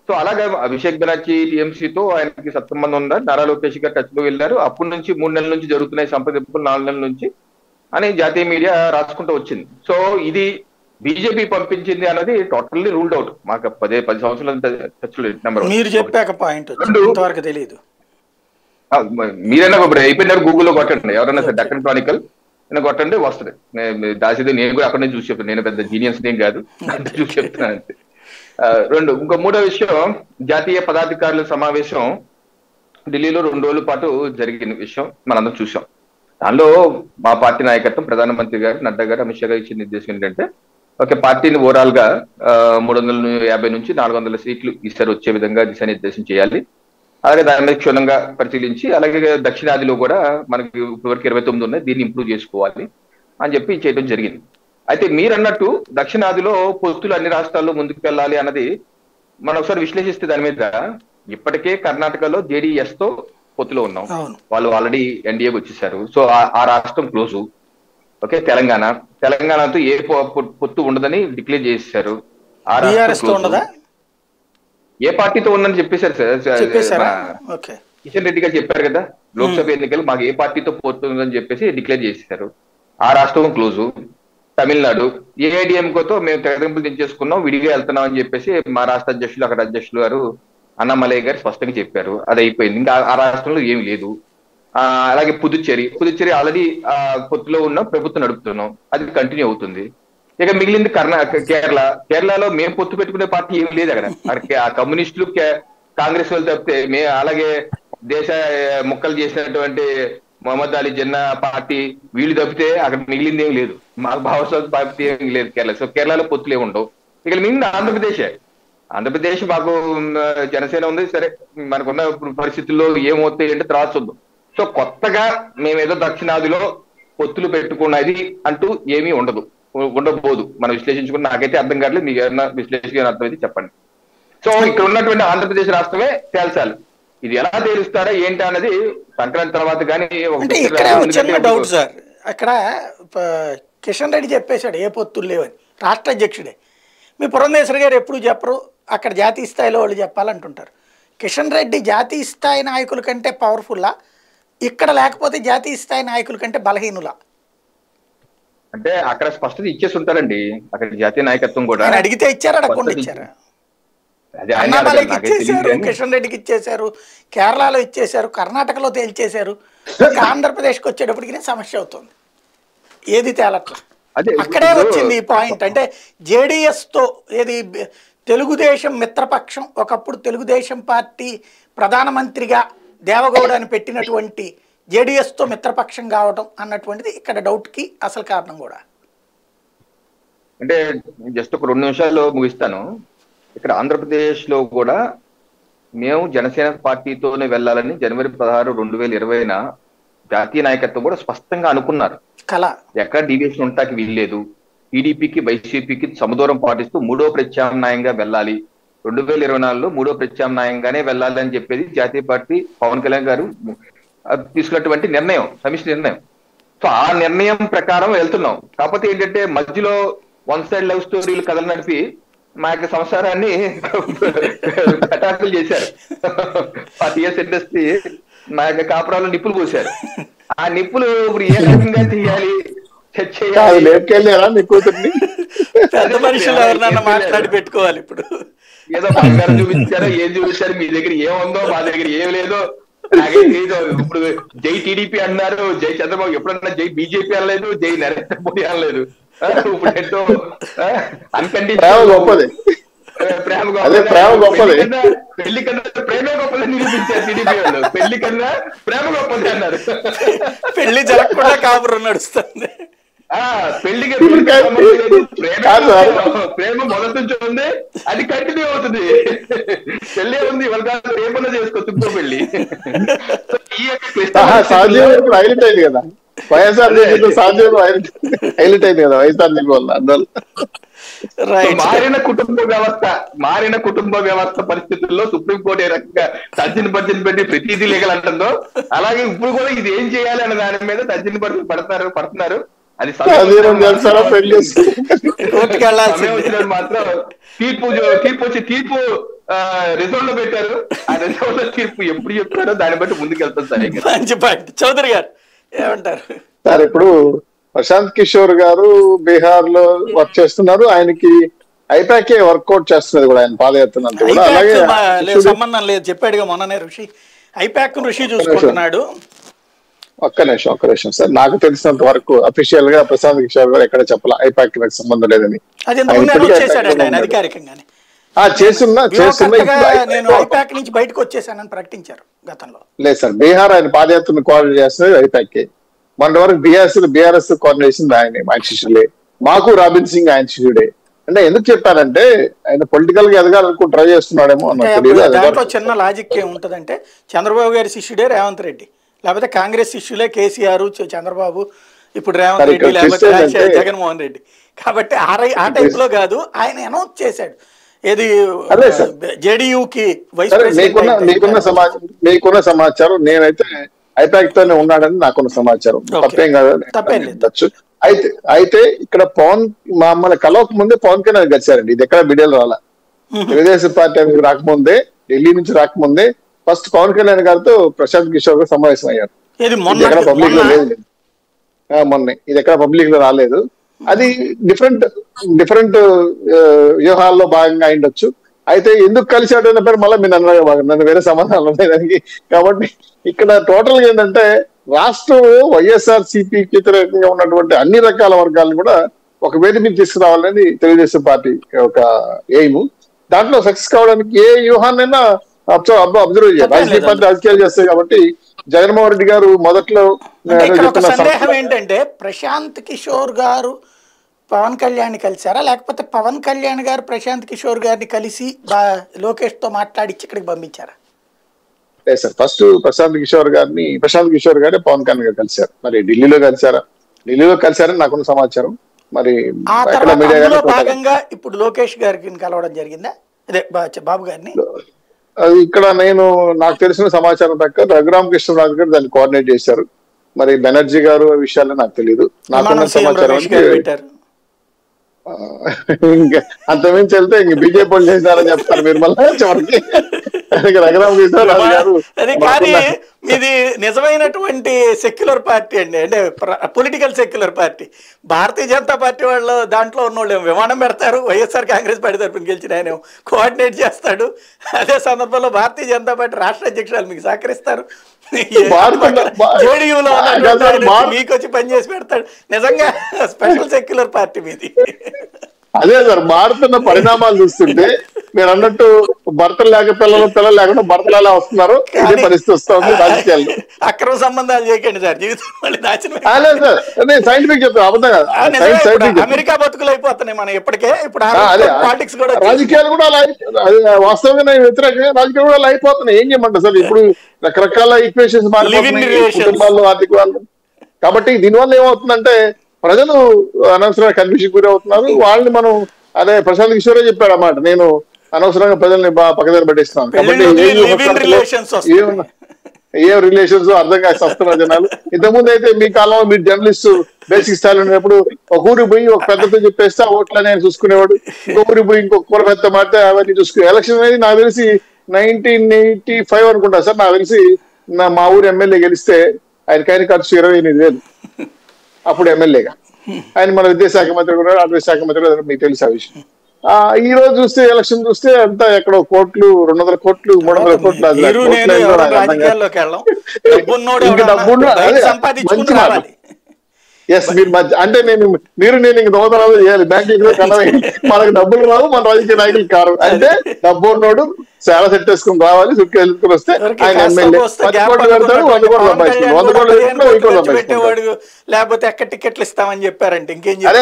సో అలాగే అభిషేక్ బెనర్జీ టీఎంసీతో ఆయనకి సత్సంబంధం ఉందని నారా లోకేష్ గారు టచ్ లో వెళ్ళారు. అప్పటి నుంచి 3 నెలల నుంచి జరుగుతున్నాయి సంప్రదింపులు, 4 నెలల నుంచి అని జాతీయ మీడియా రాసుకుంటూ వచ్చింది. సో ఇది బీజేపీ పంపించింది అన్నది టోటల్లీ రూల్డ్ అవుట్. మాకు 10 సంవత్సరాల టచ్ నెంబర్. మీరు చెప్పాక పాయింట్ ఇంతవరకు తెలియదు. మీరైనా ఇప్పుడు అయిపోయినారు, గూగుల్లో కొట్టండి, ఎవరైనా సరే డక్కన్ క్రానికల్ కొట్టండి వస్తుంది. దాసిది నేను కూడా అక్కడనే చూసి చెప్తాను, నేను పెద్ద జీనియస్ ఏం కాదు, అంటే చూసి చెప్తున్నాను అంతే. ఇంకో మూడో విషయం, జాతీయ పదాధికారుల సమావేశం ఢిల్లీలో 2 రోజుల పాటు జరిగిన విషయం మనందరం చూసాం. దానిలో మా పార్టీ నాయకత్వం, ప్రధానమంత్రి గారు, నడ్డా గారు, అమిత్ షా గారు ఇచ్చిన నిర్దేశం ఏంటంటే ఒక పార్టీని ఓవరాల్ గా 350 నుంచి 400 సీట్లు ఈసారి వచ్చే విధంగా దిశానిర్దేశం చేయాలి. అలాగే దాని మీద క్షుణ్ణంగా పరిశీలించి, అలాగే దక్షిణాదిలో కూడా మనకి ఇప్పటివరకు 29 ఉన్నాయి, దీన్ని ఇంప్రూవ్ చేసుకోవాలి అని చెప్పి చేయడం జరిగింది. అయితే మీరు అన్నట్టు దక్షిణాదిలో పొత్తులు అన్ని రాష్ట్రాల్లో ముందుకు వెళ్ళాలి అన్నది మనం ఒకసారి విశ్లేషిస్తే దాని మీద ఇప్పటికే కర్ణాటకలో జేడీఎస్ తో పొత్తులో ఉన్నాం, వాళ్ళు ఆల్రెడీ ఎన్డీఏకి వచ్చేసారు. సో ఆ రాష్ట్రం క్లోజు. ఓకే, తెలంగాణతో ఏ పొత్తు ఉండదని డిక్లేర్ చేశారు. ఆ రాష్ట్రం ఏ పార్టీతో ఉందని చెప్పేశారు సార్. కిషన్ రెడ్డి గారు చెప్పారు కదా, లోక్సభ ఎన్నికలు మాకు ఏ పార్టీతో పొత్తు ఉందని చెప్పేసి డిక్లేర్ చేశారు. ఆ రాష్ట్రం క్లోజు. తమిళనాడు ఏఐడిఎంకోతో మేము తెగదింపులు దించేసుకున్నాం, విడిగా వెళ్తున్నాం అని చెప్పేసి మా రాష్ట్ర అధ్యక్షులు, అక్కడ అధ్యక్షులు గారు అన్నామలై గారు స్పష్టంగా చెప్పారు. అది అయిపోయింది, ఇంకా ఆ రాష్ట్రంలో ఏమి లేదు. అలాగే పుదుచ్చేరి ఆల్రెడీ పొత్తులో ఉన్న ప్రభుత్వం నడుపుతున్నాం, అది కంటిన్యూ అవుతుంది. ఇక మిగిలింది కేరళలో మేము పొత్తు పెట్టుకునే పార్టీ ఏమి లేదు అక్కడ. ఆ కమ్యూనిస్టులు కాంగ్రెస్ వాళ్ళు తప్పితే అలాగే దేశ ముక్కలు చేసినటువంటి మొహమ్మద్ అలీ జిన్నా పార్టీ వీళ్ళు తప్పితే అక్కడ మిగిలింది ఏమి లేదు. మాకు భావస్వామి పార్టీ ఏమి లేదు కేరళ. సో కేరళలో పొత్తులు ఏమి ఉండవు. ఇక మిగిలింది ఆంధ్రప్రదేశ్ మాకు జనసేన ఉంది, సరే మనకున్న పరిస్థితుల్లో ఏమవుతాయి అంటే తర్వాత చూద్దాం. సో కొత్తగా మేమేదో దక్షిణాదిలో పొత్తులు పెట్టుకున్నది అంటూ ఏమీ ఉండబోదు. మనం విశ్లేషించుకుని నాకైతే అర్థం కావట్లేదు, మీకు ఏమన్నా విశ్లేషణ అర్థమైతే చెప్పండి. సో ఇక్కడ ఉన్నటువంటి ఆంధ్రప్రదేశ్ రాష్ట్రమే తేల్చాలి. ఇది ఎలా తేలుస్తారా ఏంటి అన్నది సంక్రాంతి తర్వాత కానీ. డౌట్ సార్, అక్కడ కిషన్ రెడ్డి చెప్పేశాడు ఏ పొత్తులు లేవని, రాష్ట్ర అధ్యక్షుడే. మీ పురంధేశ్వరి గారు ఎప్పుడు చెప్పరు, అక్కడ జాతీయ స్థాయిలో వాళ్ళు చెప్పాలంటుంటారు. కిషన్ రెడ్డి జాతీయ స్థాయి నాయకుల కంటే పవర్ఫుల్లా, ఇక్కడ లేకపోతే జాతీయ స్థాయి నాయకుల కంటే బలహీనులా? అంటే అక్కడ స్పష్టత ఇచ్చేసి ఉంటారండి, అక్కడ జాతీయ నాయకత్వం కూడా. అడిగితే ఇచ్చారా, అడగకుండా ఇచ్చారా? అన్నామలైకి ఇచ్చేసారు, కిషన్ రెడ్డికి ఇచ్చేశారు, కేరళలో ఇచ్చేశారు, కర్ణాటకలో తేల్చేశారు. ఆంధ్రప్రదేశ్కి వచ్చేటప్పటికి సమస్య అవుతుంది, ఏది తేలట్లా. అక్కడే వచ్చింది ఈ పాయింట్. అంటే జేడీఎస్ తో ఏది తెలుగుదేశం మిత్రపక్షం, ఒకప్పుడు తెలుగుదేశం పార్టీ ప్రధానమంత్రిగా దేవగౌడ అని పెట్టినటువంటి జేడీఎస్ తో మిత్రపక్షం కావటం అన్నటువంటిది ఇక్కడ డౌట్ కి అసలు కారణం కూడా. అంటే జస్ట్ ఒక 2 నిమిషాల్లో ముగిస్తాను. ఇక్కడ ఆంధ్రప్రదేశ్ లో కూడా మేము జనసేన పార్టీతోనే వెళ్ళాలని జనవరి 16, 2020 జాతీయ నాయకత్వం కూడా స్పష్టంగా అనుకున్నారు. ఎక్కడ డీవియేషన్ ఉంటాకి వీల్లేదు. టీడీపీకి వైసీపీకి సమదూరం పాటిస్తూ 3వ ప్రత్యామ్నాయంగా వెళ్ళాలి, 2024లో 3వ ప్రత్యామ్నాయంగానే వెళ్ళాలి అని చెప్పేది జాతీయ పార్టీ పవన్ కళ్యాణ్ గారు తీసుకున్నటువంటి నిర్ణయం, సమిష్టి నిర్ణయం. సో ఆ నిర్ణయం ప్రకారం వెళ్తున్నాం. కాకపోతే ఏంటంటే మధ్యలో 1 సైడ్ లవ్ స్టోరీలు కథలు నడిపి మా యొక్క సంసారాన్ని కటాకులు చేశారు. 40 years ఇండస్ట్రీ మా యొక్క కాపురాల్లో నిప్పులు పోశారు. ఆ నిప్పులు ఇప్పుడు ఏ రకంగా తీయాలి, పెద్ద మనుషులు ఎవరినన్నా మాట్లాడి పెట్టుకోవాలి. ఇప్పుడు ఏదో బంగారం చూపించారో ఏం చూపించారు, మీ దగ్గర ఏముందో మా దగ్గర ఏం లేదో నాకేం తెలియదు. ఇప్పుడు జై టీడీపీ అన్నారు, జై చంద్రబాబు, ఎప్పుడన్నా జై బీజేపీ అనలేదు, జై నరేంద్ర మోడీ అనలేదు. ఇప్పుడు ఏంటో అన్కండిషనల్ ప్రేమ గొప్పది, పెళ్లి కన్నా ప్రేమే గొప్పదని నిరూపించారు టీడీపీ వాళ్ళు. పెళ్లి కన్నా ప్రేమ గొప్పది అన్నారు. పెళ్లి జరగకుండా కాపురం నడుస్తుంది. పెళ్లికి ఇప్పుడు ప్రేమ మొదటి నుంచి ఉంది, అది కంటిన్యూ అవుతుంది. పెళ్లి ఉంది వాళ్ళ కాదు, రేపన్నా చేసుకోవచ్చు ఇంకో పెళ్లి. ఈ సాధ్యం ఇప్పుడు హైలైట్ అయింది కదా, వైఎస్ఆర్ సాధ్యం హైలైట్ అయింది కదా వైఎస్ఆర్ వల్ల. అందువల్ల మారిన కుటుంబ వ్యవస్థ పరిస్థితుల్లో సుప్రీంకోర్టు ఏ రకంగా తర్జన భర్జన పెట్టి ప్రతిదీ లీగల్ అంటుందో, అలాగే ఇప్పుడు కూడా ఇది ఏం చేయాలి అనే దాని మీద తర్జన భర్జన పడుతున్నారు. అది మాత్రం తీర్పు రిజల్ట్ లో పెట్టారు. ఆ రిజల్ట్ లో తీర్పు ఎప్పుడు చెప్తారో దాన్ని బట్టి ముందుకు వెళ్తాం సార్. మంచి పాయింట్. చౌదరి గారు ఏమంటారు సార్? ఇప్పుడు ప్రశాంత్ కిషోర్ గారు బీహార్ లో వర్క్ చేస్తున్నారు, ఆయనకి ఐపాకే వర్కౌట్ చేస్తున్నది కూడా ఆయన పాదయాత్ర అంతా కూడా. అలాగే సంబంధం లేదు చెప్పాడుగా మొన్ననే ఋషి, ఐపాక్ ఋషి చూసుకుంటున్నాడు. ఒక్క నిమిషం సార్, నాకు తెలిసినంత వరకు అఫీషియల్ గా ప్రశాంత్ కిషోర్ గారు ఎక్కడ చెప్పాల ఐపాక్ నాకు సంబంధం లేదని. నేను ఐపాక్ నుంచి బయటకు వచ్చేసానని ప్రకటించారు గతంలో. లేదు సార్, బీహార్ ఆయన పాదయాత్రను కోఆర్డినేట్ చేస్తున్నది ఐపాక్. మన వరకు బీఆర్ఎస్ కోఆర్డినేషన్ ఆయన శిష్యులే, మాకు రాబిన్ సింగ్ ఆయన శిష్యుడే. అంటే ఎందుకు చెప్పారంటే ఆయన పొలిటికల్ గా ఎదగాలనుకుని ట్రై చేస్తున్నాడేమో దాంట్లో చిన్న లాజిక్ ఏముంటదంటే చంద్రబాబు గారి శిష్యుడే రేవంత్ రెడ్డి, లేకపోతే కాంగ్రెస్ శిష్యులే కేసీఆర్, చంద్రబాబు, ఇప్పుడు రేవంత్ రెడ్డి, లేకపోతే జగన్మోహన్ రెడ్డి. కాబట్టి ఆ టైప్ లో కాదు, ఆయన అనౌన్స్ చేశాడు ఏది జేడీయూకి వైస్ ప్రెసిడెంట్. మీకున్న సమాచారం నేనైతే ఐపాక్ తోనే ఉన్నాడని నాకున్న సమాచారం, తప్పేం కాదు. అయితే ఇక్కడ మమ్మల్ని కలవక ముందే పవన్ కళ్యాణ్ కలిసారండి. ఇది ఎక్కడ మీడియాలో రాలా, తెలుగుదేశం పార్టీ అనేది రాకముందే, ఢిల్లీ నుంచి రాకముందే ఫస్ట్ పవన్ కళ్యాణ్ గారితో ప్రశాంత్ కిషోర్ గారు సమావేశం అయ్యారు. ఇది ఎక్కడ పబ్లిక్ లో లేదు, మొన్న ఇది ఎక్కడ పబ్లిక్ లో రాలేదు. అది డిఫరెంట్ వ్యూహాల్లో భాగంగా అయిండొచ్చు. అయితే ఎందుకు కలిసాడు అనే పేరు మళ్ళీ మీరు నన్ను వేరే సమాధానం ఉన్నాయి దానికి. కాబట్టి ఇక్కడ టోటల్ గా ఏంటంటే రాష్ట్రం వైఎస్ఆర్ సిపికి వ్యతిరేకంగా ఉన్నటువంటి అన్ని రకాల వర్గాలను కూడా ఒక వేది మీద తీసుకురావాలని తెలుగుదేశం పార్టీ ఒక ఎయిమ్. దాంట్లో సక్సెస్ కావడానికి ఏ వ్యూహాన్నైనా అబ్జర్వ్ చేయాలి. రాజకీయ పార్టీ రాజకీయాలు చేస్తాయి కాబట్టి జగన్మోహన్ రెడ్డి గారు మొదట్లో సందేహం ఏంటంటే ప్రశాంత్ కిషోర్ గారు పవన్ కళ్యాణ్ కలిసారా, లేకపోతే పవన్ కళ్యాణ్ గారు ప్రశాంత్ కిషోర్ గారిని కలిసి లోకేష్ తో మాట్లాడిచ్చి ఇక్కడికి పంపించారా? లేదు సార్, ఫస్ట్ ప్రశాంత్ కిషోర్ గారే పవన్ కళ్యాణ్ గారు కలిశారు. మరి ఢిల్లీలో కలిశారని నాకున్న సమాచారం. మరి భాగంగా ఇప్పుడు లోకేష్ గారికి కలవడం జరిగిందా, అదే బాబు గారిని? అది ఇక్కడ నాకు తెలిసిన సమాచారం ప్రకారం రఘురామకృష్ణరాజు గారు దాన్ని కోఆర్డినేట్ చేశారు. మరి బెనర్జీ గారు విషయాలు నాకు తెలియదు. నాకున్న సమాచారం ఇంకా అంతమించి వెళ్తే ఇంక బీజేపీ వాళ్ళు చేశారని చెప్తారు మీరు మళ్ళీ చివరికి. రఘురామకృష్ణరాజు గారు ఇది నిజమైనటువంటి సెక్యులర్ పార్టీ అండి, అంటే political secular party. Bharatiya Janata party వాళ్ళు దాంట్లో ఉన్నోళ్ళు విమానం పెడతారు, వైఎస్ఆర్ కాంగ్రెస్ పార్టీ తరఫున గెలిచిన ఆయన కోఆర్డినేట్ చేస్తాడు. అదే సందర్భంలో భారతీయ జనతా పార్టీ రాష్ట్ర అధ్యక్షురాలు మీకు సహకరిస్తారు, జేడీయూలో మీకు వచ్చి పనిచేసి పెడతాడు. నిజంగా స్పెషల్ సెక్యులర్ పార్టీ మీది. అదే సార్, మారుతున్న పరిణామాలు చూస్తుంటే మీరు అన్నట్టు భర్తలు లేక పిల్లలు లేకుండా భర్తలు వస్తున్నారు, ఇదే పరిస్థితి వస్తుంది రాజకీయాల్లో. అక్రమ సంబంధాలు చేయకండి సార్, జీవితం సైంటిఫిక్ చెప్తాను, అబద్ధం కాదు. అమెరికా బతుకులు అయిపోతున్నాయి మనం ఇప్పటికే. ఇప్పుడు పాలిటిక్స్ కూడా రాజకీయాలు కూడా అలా వాస్తవంగా వ్యతిరేకంగా రాజకీయాలు కూడా అలా అయిపోతున్నాయి. ఏం చేయమంటారు సార్, ఇప్పుడు రకరకాల ఈక్వేషన్స్ కుటుంబాల్లో ఆర్థిక వాళ్ళు. కాబట్టి దీనివల్ల ఏమవుతుందంటే ప్రజలు అనవసరంగా కన్ఫ్యూషన్ గురి అవుతున్నారు. వాళ్ళని మనం అదే ప్రశాంత్ కిషోరే చెప్పాడు అన్నమాట, నేను అనవసరంగా ప్రజల్ని పక్కదారి పట్టిస్తున్నాను. కాబట్టి ఏ రిలేషన్స్ అర్థం కాక వస్తున్నారు జనాలు. ఇంతకుముందు అయితే మీ కాలంలో మీరు జర్నలిస్ట్ బేసిక్ స్థాయిలో ఉన్నప్పుడు ఒక ఊరికి పోయి ఒక పెద్దతో చెప్పేస్తే ఓట్లని ఆయన చూసుకునేవాడు, ఇంకొక ఊరికి పోయి ఇంకొక కూర పెద్ద మాడితే అవన్నీ చూసుకునే. ఎలక్షన్ అనేది నాకు తెలిసి 1985 అనుకుంటా సార్, నాకు తెలిసి మా ఊరు ఎమ్మెల్యే గెలిస్తే ఆయన ఖర్చు 28,000 అప్పుడు ఎమ్మెల్యేగా. ఆయన మన విద్యాశాఖ మంత్రి కూడా, అటవీ శాఖ మంత్రి కూడా, మీకు తెలిసి ఆ విషయం. ఈ రోజు చూస్తే ఎలక్షన్ చూస్తే అంతా ఎక్కడో కోట్లు, 200 కోట్లు, 300 కోట్లు. ఎస్, మీరు అంటే నేను ఇంక దోదనాలు చేయాలి, బ్యాంకింగ్ లో కనవేయండి, మనకు డబ్బులు రావు, మన రాజకీయ నాయకులు కారు. అంటే డబ్బు ఉన్నోడు చాలా సెట్ వేసుకుని రావాలి, సుట్కి వెళ్ళుకుని వస్తే ఆయన ఎమ్మెల్యే 10 కోట్లు పెడతాడు, 100 కోట్లు సంపాదించుకుంటాడు, 100 కోట్లు పెట్టుకుని 1000 కోట్లు సంపాదించుకుంటాడు. లేకపోతే ఎక్కడ టికెట్లు ఇస్తామని చెప్పారంటే ఇంకేం అదే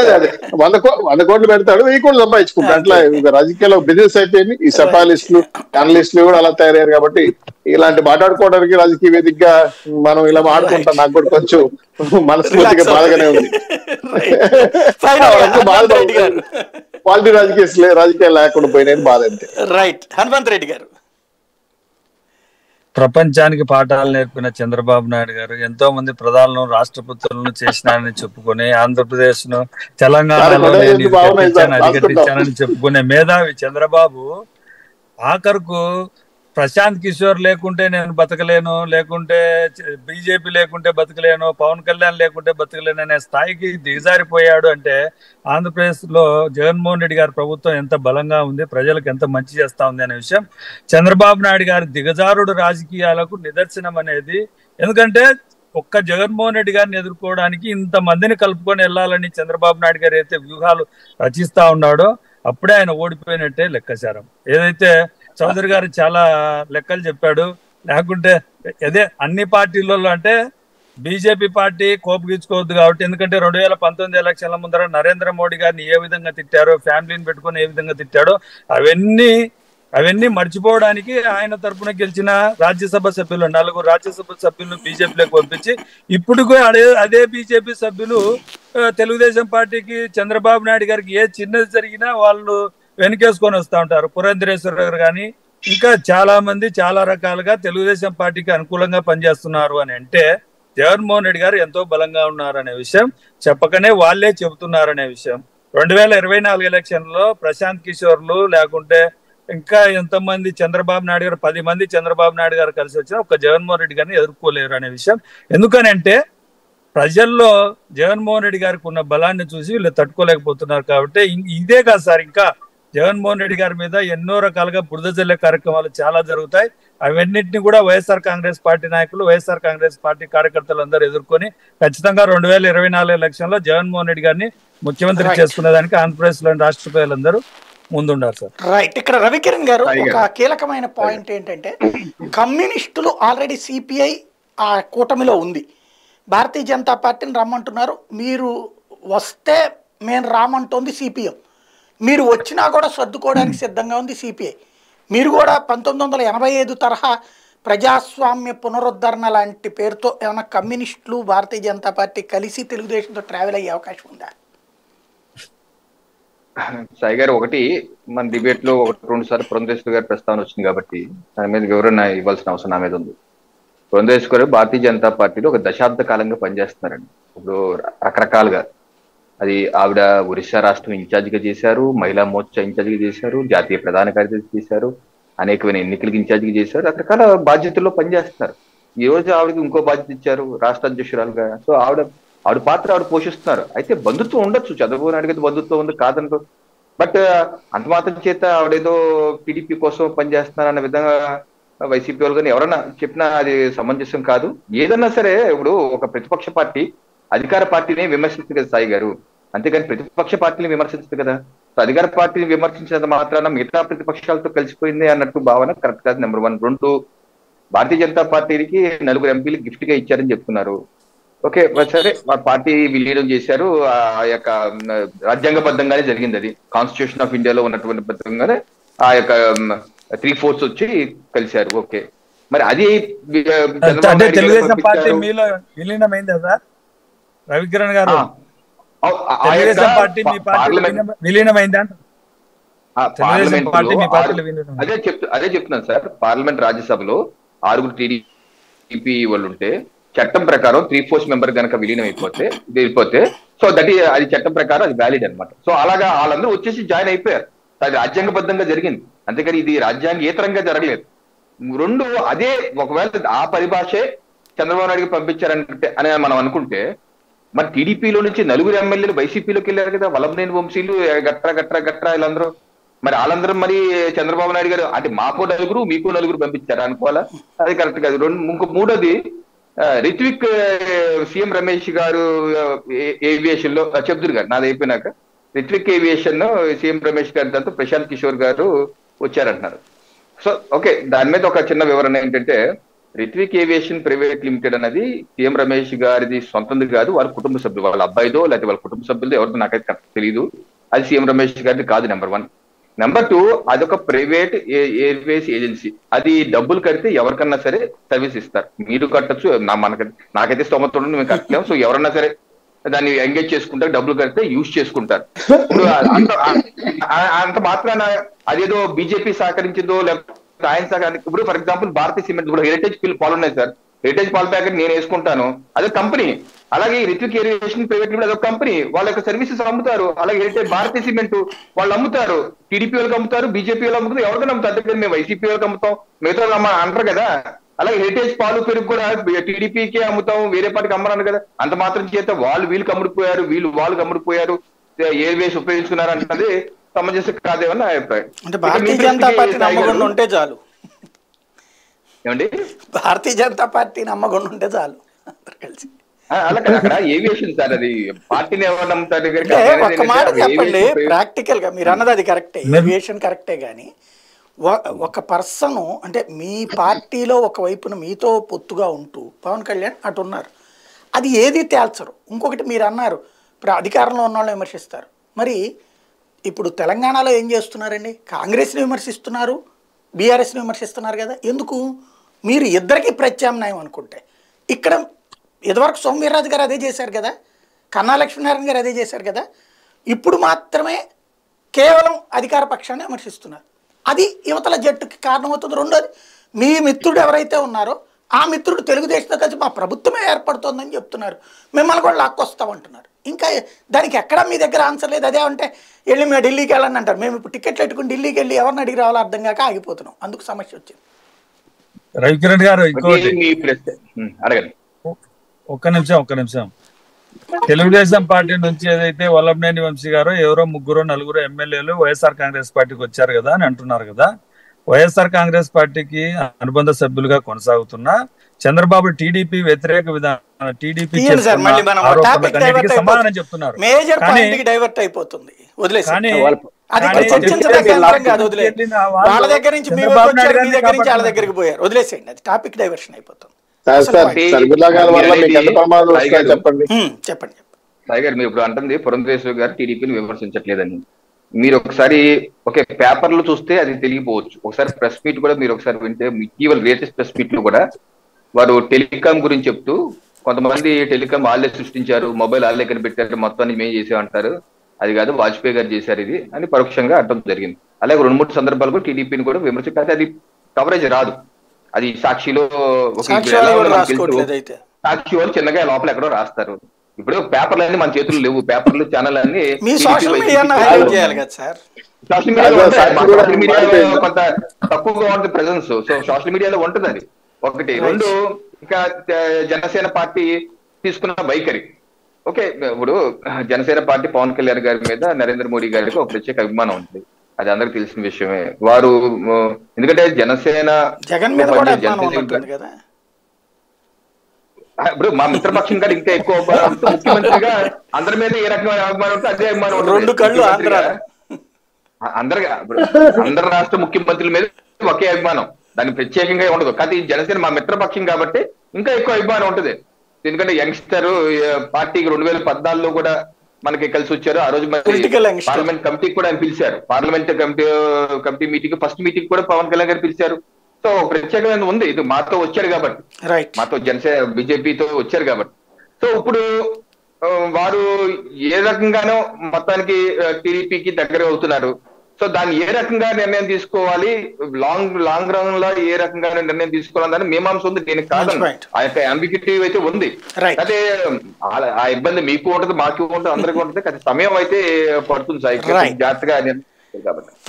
100 కోట్లు పెడతాడు, 1000 కోట్లు సంపాదించుకుంటాడు. అట్లా రాజకీయాల్లో బిజినెస్ అయిపోయింది. ఈ సపాలిస్టులు అనలిస్టులు కూడా అలా తయారయ్యారు. కాబట్టి ఇలాంటి మాట్లాడుకోవడానికి రాజకీయ వేదికగా మనం ఇలా మాట్లాడుకుంటాం. నాకు కూడా కొంచెం మనస్ఫూర్తిగా బాధగానే ఉంది. పార్టీ రాజకీయాలు లేకుండా పోయినాయని బాధ అంతే. రైట్. హనుమంత్ రెడ్డి గారు, ప్రపంచానికి పాఠాలు నేర్పిన చంద్రబాబు నాయుడు గారు ఎంతో మంది ప్రధానులను రాష్ట్రపతులను చేసినారని చెప్పుకుని, ఆంధ్రప్రదేశ్ ను తెలంగాణలో అధిగట్టించానని చెప్పుకునే మేధావి చంద్రబాబు ఆఖరుకు ప్రశాంత్ కిషోర్ లేకుంటే నేను బతకలేను, లేకుంటే బీజేపీ లేకుంటే బతకలేను, పవన్ కళ్యాణ్ లేకుంటే బతకలేను అనే స్థాయికి దిగజారిపోయాడు. అంటే ఆంధ్రప్రదేశ్ లో జగన్మోహన్ రెడ్డి గారి ప్రభుత్వం ఎంత బలంగా ఉంది, ప్రజలకు ఎంత మంచి చేస్తా ఉంది అనే విషయం చంద్రబాబు నాయుడు గారి దిగజారుడు రాజకీయాలకు నిదర్శనం అనేది. ఎందుకంటే ఒక్క జగన్మోహన్ రెడ్డి గారిని ఎదుర్కోవడానికి ఇంత మందిని కలుపుకొని వెళ్ళాలని చంద్రబాబు నాయుడు గారు అయితే వ్యూహాలు రచిస్తా ఉన్నాడో అప్పుడే ఆయన ఓడిపోయినట్టే లెక్కచారం. ఏదైతే చౌదరి గారు చాలా లెక్కలు చెప్పాడు, లేకుంటే అదే అన్ని పార్టీలలో అంటే బీజేపీ పార్టీ కోపగించుకోవద్దు కాబట్టి, ఎందుకంటే 2019 ఎలక్షన్ల ముందర నరేంద్ర మోడీ గారిని ఏ విధంగా తిట్టారో, ఫ్యామిలీని పెట్టుకొని ఏ విధంగా తిట్టాడో అవన్నీ మర్చిపోవడానికి ఆయన తరఫున గెలిచిన రాజ్యసభ సభ్యులు 4 రాజ్యసభ సభ్యులను బీజేపీలోకి పంపించి ఇప్పుడు అదే బీజేపీ సభ్యులు తెలుగుదేశం పార్టీకి చంద్రబాబు నాయుడు గారికి ఏ చిన్నది జరిగినా వాళ్ళు వెనుకేసుకొని వస్తూ ఉంటారు. పురంధరేశ్వర గారు కానీ ఇంకా చాలా మంది చాలా రకాలుగా తెలుగుదేశం పార్టీకి అనుకూలంగా పనిచేస్తున్నారు అని అంటే జగన్మోహన్ రెడ్డి గారు ఎంతో బలంగా ఉన్నారనే విషయం చెప్పకనే వాళ్ళే చెబుతున్నారనే విషయం. 2024 ఎలక్షన్లో ప్రశాంత్ కిషోర్లు లేకుంటే ఇంకా ఎంతమంది చంద్రబాబు నాయుడు గారు 10 మంది చంద్రబాబు నాయుడు గారు కలిసి వచ్చినా ఒక జగన్మోహన్ రెడ్డి గారిని ఎదుర్కోలేరు అనే విషయం. ఎందుకనంటే ప్రజల్లో జగన్మోహన్ రెడ్డి గారికి ఉన్న బలాన్ని చూసి వీళ్ళు తట్టుకోలేకపోతున్నారు. కాబట్టి ఇదే కాదు సార్, ఇంకా జగన్మోహన్ రెడ్డి గారి మీద ఎన్నో రకాలుగా బురద జల్లే కార్యక్రమాలు చాలా జరుగుతాయి. అవన్నింటినీ కూడా వైఎస్ఆర్ కాంగ్రెస్ పార్టీ నాయకులు, వైఎస్ఆర్ కాంగ్రెస్ పార్టీ కార్యకర్తలు అందరూ ఎదుర్కొని ఖచ్చితంగా 2024 ఎలక్షన్ లో జగన్మోహన్ రెడ్డి గారిని ముఖ్యమంత్రి చేసుకునేదానికి ఆంధ్రప్రదేశ్ లోని రాష్ట్ర ప్రజలందరూ ముందుండారు సార్. రైట్. ఇక్కడ రవికిరణ్ గారు ఒక కీలకమైన పాయింట్ ఏంటంటే, కమ్యూనిస్టులు ఆల్రెడీ సిపిఐ ఆ కూటమిలో ఉంది, భారతీయ జనతా పార్టీని రమ్మంటున్నారు, మీరు వస్తే మేము రామంటోంది సిపిఎం, మీరు వచ్చినా కూడా సర్దుకోవడానికి సిద్ధంగా ఉంది సిపిఐ. మీరు కూడా 1985 తరహా ప్రజాస్వామ్య పునరుద్ధరణ లాంటి పేరుతో ఏమైనా కమ్యూనిస్టులు భారతీయ జనతా పార్టీ కలిసి తెలుగుదేశంతో ట్రావెల్ అయ్యే అవకాశం ఉందా? సాయి గారు, ఒకటి మన డిబేట్ లో 1-2 సార్లు పురంధరేశ్వర్ గారి ప్రస్తావన వచ్చింది కాబట్టి దాని మీద వివరణ ఇవ్వాల్సిన అవసరం నా మీద ఉంది. పురంధరేశ్వర్ గారు భారతీయ జనతా పార్టీలో ఒక దశాబ్ద కాలంగా పనిచేస్తున్నారండి. ఇప్పుడు రకరకాలుగా అది ఆవిడ ఒరిస్సా రాష్ట్రం ఇన్ఛార్జిగా చేశారు, మహిళా మోర్చా ఇన్ఛార్జిగా చేశారు, జాతీయ ప్రధాన కార్యదర్శి చేశారు, అనేకమైన ఎన్నికలకు ఇన్ఛార్జిగా చేశారు, రకరకాల బాధ్యతల్లో పనిచేస్తున్నారు. ఈ రోజు ఆవిడకి ఇంకో బాధ్యత ఇచ్చారు రాష్ట్ర అధ్యక్షురాలుగా. సో ఆవిడ పాత్ర ఆవిడ పోషిస్తున్నారు. అయితే బంధుత్వం ఉండొచ్చు, చంద్రబాబు నాయుడు గారి బంధుత్వం ఉంది కాదనుకో, బట్ అంత మాత్రం చేత ఆవిడేదో టీడీపీ కోసం పనిచేస్తున్నారు అన్న విధంగా వైసీపీ వాళ్ళు కానీ ఎవరన్నా చెప్పినా అది సమంజసం కాదు. ఏదన్నా సరే ఇప్పుడు ఒక ప్రతిపక్ష పార్టీ అధికార పార్టీని విమర్శిస్తుంది కదా సాయి గారు, అంతేగాని ప్రతిపక్ష పార్టీని విమర్శిస్తుంది కదా. అధికార పార్టీని విమర్శించినంత మాత్రాన మిగతా ప్రతిపక్షాలతో కలిసిపోయింది అన్నట్టు భావన కరెక్ట్ కాదు. నెంబర్ 1. 2, భారతీయ జనతా పార్టీకి 4 ఎంపీలు గిఫ్ట్ గా ఇచ్చారని చెప్తున్నారు. ఓకే సరే, మా పార్టీ విలీనం చేశారు, ఆ యొక్క రాజ్యాంగబద్ధంగానే జరిగింది, అది కాన్స్టిట్యూషన్ ఆఫ్ ఇండియాలో ఉన్నటువంటి బద్ధంగానే ఆ యొక్క 3/4 వచ్చి కలిశారు. ఓకే, మరి అది తెలుగుదేశం పార్టీ మీలో విలీనమైందా సార్ రవికిరణ్ గారు? తెలుగుదేశం పార్టీ మీ పార్టీ విలీనమైందా? అదే చెప్తున్నాను సార్. పార్లమెంట్ రాజ్యసభలో 6 టీడీపీ వాళ్ళు ఉంటే చట్టం ప్రకారం 3/4 మెంబర్ కనుక విలీనం వెళ్ళిపోతే సో అది చట్టం ప్రకారం అది వ్యాలిడ్ అనమాట. సో అలాగా వాళ్ళందరూ వచ్చేసి జాయిన్ అయిపోయారు. అది రాజ్యాంగబద్ధంగా జరిగింది, అంతేకాని ఇది రాజ్యాంగేతరంగా జరగలేదు. 2, అదే ఒకవేళ ఆ పరిభాషే చంద్రబాబు నాయుడుకి పంపించారంటే అని మనం అనుకుంటే, మరి టీడీపీలో నుంచి 4 ఎమ్మెల్యేలు వైసీపీలోకి వెళ్ళారు కదా, వల్లభనేని వంశీలు గట్రా వీళ్ళందరూ. మరి వాళ్ళందరూ మరి చంద్రబాబు నాయుడు గారు అంటే మాకు 4 మీకు 4 పంపించారా అనుకోవాలా? అది కరెక్ట్ కాదు. మూడోది, రిత్విక్ సీఎం రమేష్ గారు ఏవియేషన్ లో చెప్తురు గారు నాది అయిపోయినాక రిత్విక్ ఏవియేషన్ సీఎం రమేష్ గారి దాంతో ప్రశాంత్ కిషోర్ గారు వచ్చారంటున్నారు. సో ఓకే, దాని మీద ఒక చిన్న వివరణ ఏంటంటే, రిత్విక్ ఏవియేషన్ ప్రైవేట్ లిమిటెడ్ అనేది సీఎం రమేష్ గారిది సొంతంది కాదు, వాళ్ళ కుటుంబ సభ్యులు, వాళ్ళ అబ్బాయిదో లేకపోతే వాళ్ళ కుటుంబ సభ్యులతో ఎవరితో నాకైతే తెలియదు. అది సీఎం రమేష్ గారిది కాదు, నెంబర్ 1. నెంబర్ 2, అదొక ప్రైవేట్ ఎయిర్వేస్ ఏజెన్సీ. అది డబ్బులు కడితే ఎవరికన్నా సరే సర్వీస్ ఇస్తారు. మీరు కట్టచ్చు, నాకైతే స్తోమత ఉండదు, మేము కట్టలేము. సో ఎవరన్నా సరే దాన్ని ఎంగేజ్ చేసుకుంటారు, డబ్బులు కడితే యూజ్ చేసుకుంటారు. ఇప్పుడు అంత మాత్రాన అదేదో బీజేపీ సహకరించిందో లేకపోతే ఆయన సహకరి, ఇప్పుడు ఫర్ ఎగ్జాంపుల్ భారతీయ సిమెంట్ కూడా హెరిటేజ్ పాలు ఉన్నాయి సార్, హెరిటేజ్ పాల ప్యాకెట్ నేను వేసుకుంటాను, అదే కంపెనీ. అలాగే రిత్విక్ ఏవియేషన్ ప్రైవేట్ లిమిటెడ్ అదొక కంపెనీ, వాళ్ళ యొక్క సర్వీసెస్ అమ్ముతారు. అలాగే హెరిటేజ్ భారతీయ సిమెంట్ వాళ్ళు అమ్ముతారు, టీడీపీ వాళ్ళకి అమ్ముతారు, బీజేపీ వాళ్ళు అమ్ముతారు, ఎవరికైనా అమ్ముతారు. అంటే మేము వైసీపీ వాళ్ళకి అమ్ముతాం, మిగతా అంటారు కదా. అలాగే హెరిటేజ్ పాలు పెరుగు కూడా టీడీపీకే అమ్ముతాం, వేరే పార్టీకి అమ్మరాను కదా. అంత మాత్రం చేత వీళ్ళకి అమ్ముడిపోయారు, వాళ్ళకి అమ్ముడిపోయారు, ఎయిర్వేస్ ఉపయోగించుకున్నారు అన్నది సమంజసం కాదేమని నా అభిప్రాయం. అంటే భారతీయ జనతా పార్టీ నమ్మకుండా ఉంటే చాలు. ఏమండి, భారతీయ జనతా పార్టీ నమ్మకుండా ఉంటే చాలు కలిసి. అలా కదా, అక్కడ ఏవియేషన్ సార్, అది పార్టీని ఎవరు నమ్ముతారు? ఒక మాట చెప్పండి, ప్రాక్టికల్ గా మీరు అన్నది అది కరెక్టే, ఏవియేషన్ కరెక్టే. కానీ ఒక పర్సన్ అంటే మీ పార్టీలో ఒకవైపున మీతో పొత్తుగా ఉంటూ పవన్ కళ్యాణ్ అటు ఉన్నారు, అది ఏది తేల్చరు. ఇంకొకటి మీరు అన్నారు, ఇప్పుడు అధికారంలో ఉన్న వాళ్ళు విమర్శిస్తారు. మరి ఇప్పుడు తెలంగాణలో ఏం చేస్తున్నారండి? కాంగ్రెస్ని విమర్శిస్తున్నారు, బీఆర్ఎస్ని విమర్శిస్తున్నారు కదా. ఎందుకు? మీరు ఇద్దరికి ప్రత్యామ్నాయం అనుకుంటే. ఇక్కడ ఇదివరకు సోమవీర్రాజు గారు అదే చేశారు కదా, కన్నా లక్ష్మీనారాయణ గారు అదే చేశారు కదా. ఇప్పుడు మాత్రమే కేవలం అధికార పక్షాన్ని విమర్శిస్తున్నారు. అది యువతల జట్టుకి కారణమవుతుంది. రెండోది, మీ మిత్రుడు ఎవరైతే ఉన్నారో ఆ మిత్రుడు తెలుగుదేశంతో కలిసి మా ప్రభుత్వమే ఏర్పడుతోందని చెప్తున్నారు, మిమ్మల్ని కూడా లాక్కొస్తామంటున్నారు. ఇంకా దానికి ఎక్కడా మీ దగ్గర ఆన్సర్ లేదు. అదే అంటే వెళ్ళి మేము ఢిల్లీకి వెళ్ళని అంటారు. మేము ఇప్పుడు టికెట్లు పెట్టుకుని ఢిల్లీకి వెళ్ళి ఎవరిని అడిగి రావాలో అర్థం కాక ఆగిపోతున్నాం. అందుకు సమస్య వచ్చింది. రవికిరణ్ గారు ఇంకోటి అడగండి. ఒక్క నిమిషం. తెలుగుదేశం పార్టీ నుంచి ఏదైతే వల్లభనేని వంశీ గారు ఎవరో 3-4 ఎమ్మెల్యేలు వైఎస్ఆర్ కాంగ్రెస్ పార్టీకి వచ్చారు కదా అని అంటున్నారు కదా. వైఎస్ఆర్ కాంగ్రెస్ పార్టీకి అనుబంధ సభ్యులుగా కొనసాగుతున్న చంద్రబాబు టీడీపీ వ్యతిరేక విధానం, టీడీపీ సమాధానం చెప్తున్నారు. వాళ్ళ దగ్గర నుంచి వాళ్ళ దగ్గరికి పోయారు, వదిలేసేయండి, అది టాపిక్ డైవర్షన్ అయిపోతుంది. చెప్పండి. సాయి గారు, మీరు ఇప్పుడు అంటుంది పురంధరేశ్వరి గారు టీడీపీని విమర్శించట్లేదని. మీరు ఒకసారి పేపర్లు చూస్తే అది తెలియపోవచ్చు. ఒకసారి ప్రెస్ మీట్ కూడా మీరు ఒకసారి వింటే, ఇటీవల లేటెస్ట్ ప్రెస్ మీట్ లో కూడా వారు టెలికాం గురించి చెప్తూ, కొంతమంది టెలికాం వాళ్ళే సృష్టించారు, మొబైల్ వాళ్ళే కనిపెట్టారు, మొత్తాన్ని మేము చేసామంటారు, అది కాదు వాజ్పేయి గారు చేశారు ఇది అని పరోక్షంగా అంటం జరిగింది. అలాగే 2-3 సందర్భాలు కూడా టీడీపీని కూడా విమర్శించారు. అది కవరేజ్ రాదు. అది సాక్షిలో సాక్షి వాళ్ళు చిన్నగా లోపల ఎక్కడో రాస్తారు. ఇప్పుడు పేపర్లు అన్ని మన చేతుల్లో లేవు, పేపర్లు ఛానల్ అన్ని సోషల్ మీడియాలో కొంత తక్కువగా ఉంటుంది ప్రెజెన్స్. సో సోషల్ మీడియాలో ఉంటుంది అది ఒకటి. 2, ఇంకా జనసేన పార్టీ తీసుకున్న వైఖరి. ఓకే, ఇప్పుడు జనసేన పార్టీ పవన్ కళ్యాణ్ గారి మీద నరేంద్ర మోడీ గారికి ఒక ప్రత్యేక అభిమానం ఉంటుంది, అది అందరికి తెలిసిన విషయమే. వారు ఎందుకంటే జనసేన ఇప్పుడు మా మిత్రపక్షం గారు ఇంకా ఎక్కువ ముఖ్యమంత్రిగా అందరి మీద ఏ రకమైన అభిమానం ఉంటే అదే అభిమానం ఉంటుంది. అందరు రాష్ట్ర ముఖ్యమంత్రుల మీద ఒకే అభిమానం, దానికి ప్రత్యేకంగా ఉండదు. కానీ జనసేన మా మిత్రపక్షం కాబట్టి ఇంకా ఎక్కువ అభిమానం ఉంటుంది. ఎందుకంటే యంగ్స్టర్ పార్టీకి 2014లో కూడా మనకి కలిసి వచ్చారు. ఆ రోజు పార్లమెంట్ కమిటీకి కూడా ఆయన పిలిచారు, parliament committee meeting, first meeting కూడా పవన్ కళ్యాణ్ గారు పిలిచారు. సో ప్రత్యేకమైన ఉంది, ఇది మాతో వచ్చారు కాబట్టి, మాతో జనసేన బీజేపీతో వచ్చారు కాబట్టి. సో ఇప్పుడు వారు ఏ రకంగానో మొత్తానికి టీడీపీకి దగ్గర అవుతున్నారు. సో దాన్ని ఏ రకంగా నిర్ణయం తీసుకోవాలి, లాంగ్ రన్ లో ఏ రకంగా నిర్ణయం తీసుకోవాలని మీమాంస ఉంది. దీనికి కారణం ఆ యొక్క అంబిగ్యూటివ్ అయితే ఉంది. అదే ఆ ఇబ్బంది మీకు ఉంటుంది, మాకు ఉంటుంది, అందరికీ ఉంటుంది. కానీ సమయం అయితే పడుతుంది సాయి, జాగ్రత్తగా.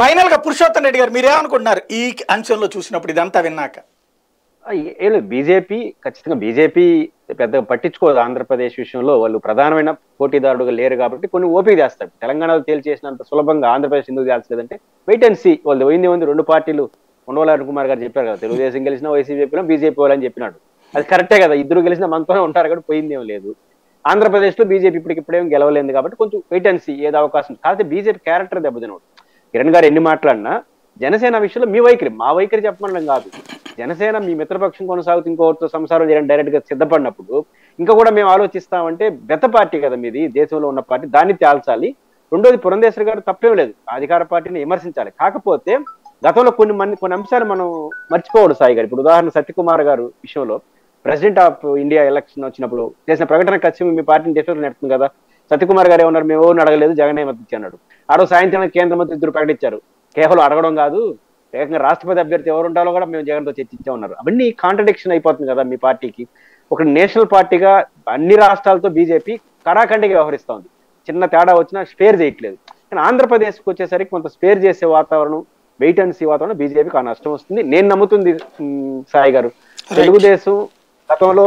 ఫైనల్ గా పురుషోత్తం రెడ్డి గారు మీరేమనుకుంటున్నారు ఈ అంశంలో చూసినప్పుడు, ఇదంతా విన్నాక? బీజేపీ ఖచ్చితంగా బీజేపీ పెద్దగా పట్టించుకోదు ఆంధ్రప్రదేశ్ విషయంలో. వాళ్ళు ప్రధానమైన పోటీదారుడుగా లేరు కాబట్టి కొన్ని ఓపిక చేస్తారు. తెలంగాణలో తేల్చేసినంత సులభంగా ఆంధ్రప్రదేశ్ ఎందుకు తేల్చలేదంటే వెయిట్ అండ్ సీ. వాళ్ళు పోయింది 2 పార్టీలు, ఉండవల్లి అరుణ్ కుమార్ గారు చెప్పారు కదా, తెలుగుదేశం గెలిచినా వైసీపీ చెప్పినా బీజేపీ వాళ్ళని చెప్పినాడు. అది కరెక్టే కదా, ఇద్దరు గెలిచినా మనతోనే ఉంటారు కాబట్టి పోయిందేం లేదు. ఆంధ్రప్రదేశ్ లో బీజేపీ ఇప్పటికిప్పుడేం గెలవలేదు కాబట్టి కొంచెం వెయిట్ అండ్ సీ, ఏదో అవకాశం. కాకపోతే బీజేపీ క్యారెక్టర్ దెబ్బతినడు. కిరణ్ గారు ఎన్ని మాట్లాడినా జనసేన విషయంలో మీ వైఖరి, మా వైఖరి చెప్పమనడం కాదు. జనసేన మీ మిత్రపక్షం కొనసాగుతూ ఇంకోటితో సంసారం చేయడానికి డైరెక్ట్ గా సిద్ధపడినప్పుడు ఇంకా కూడా మేము ఆలోచిస్తామంటే బెత్త పార్టీ కదా మీది, దేశంలో ఉన్న పార్టీ, దాన్ని తేల్చాలి. రెండోది పురంధేశ్వరి గారు తప్పేం లేదు, అధికార పార్టీని విమర్శించాలి. కాకపోతే గతంలో కొన్ని అంశాలు మనం మర్చిపోవడు సాయి గారు. ఇప్పుడు ఉదాహరణ సత్యకుమార్ గారు విషయంలో ప్రెసిడెంట్ ఆఫ్ ఇండియా ఎలక్షన్ వచ్చినప్పుడు చేసిన ప్రకటన ఖచ్చితంగా మీ పార్టీని డిఫెక్ట్ నడుతుంది కదా. సత్యకుమార్ గారు ఏమన్నారు, మేము ఎవరిని అడగలేదు, జగనే మద్దతు అన్నాడు. ఆరో సాయంత్రం కేంద్ర మంత్రి ఇద్దరు ప్రకటించారు, కేవలం అడగడం కాదు, ఏకంగా రాష్ట్రపతి అభ్యర్థి ఎవరు ఉండాలో కూడా మేము జగన్తో చర్చించామన్నారు. అవన్నీ కాంట్రడిక్షన్ అయిపోతుంది కదా మీ పార్టీకి. ఒక నేషనల్ పార్టీగా అన్ని రాష్ట్రాలతో బీజేపీ కడాఖండిగా వ్యవహరిస్తూ ఉంది, చిన్న తేడా వచ్చినా స్పేర్ చేయట్లేదు. కానీ ఆంధ్రప్రదేశ్కి వచ్చేసరికి కొంత స్పేర్ చేసే వాతావరణం, వెయిట్ అండ్ సీ వాతావరణం బీజేపీకి ఆ నష్టం వస్తుంది. నేను నమ్ముతుంది సాయి గారు, తెలుగుదేశం గతంలో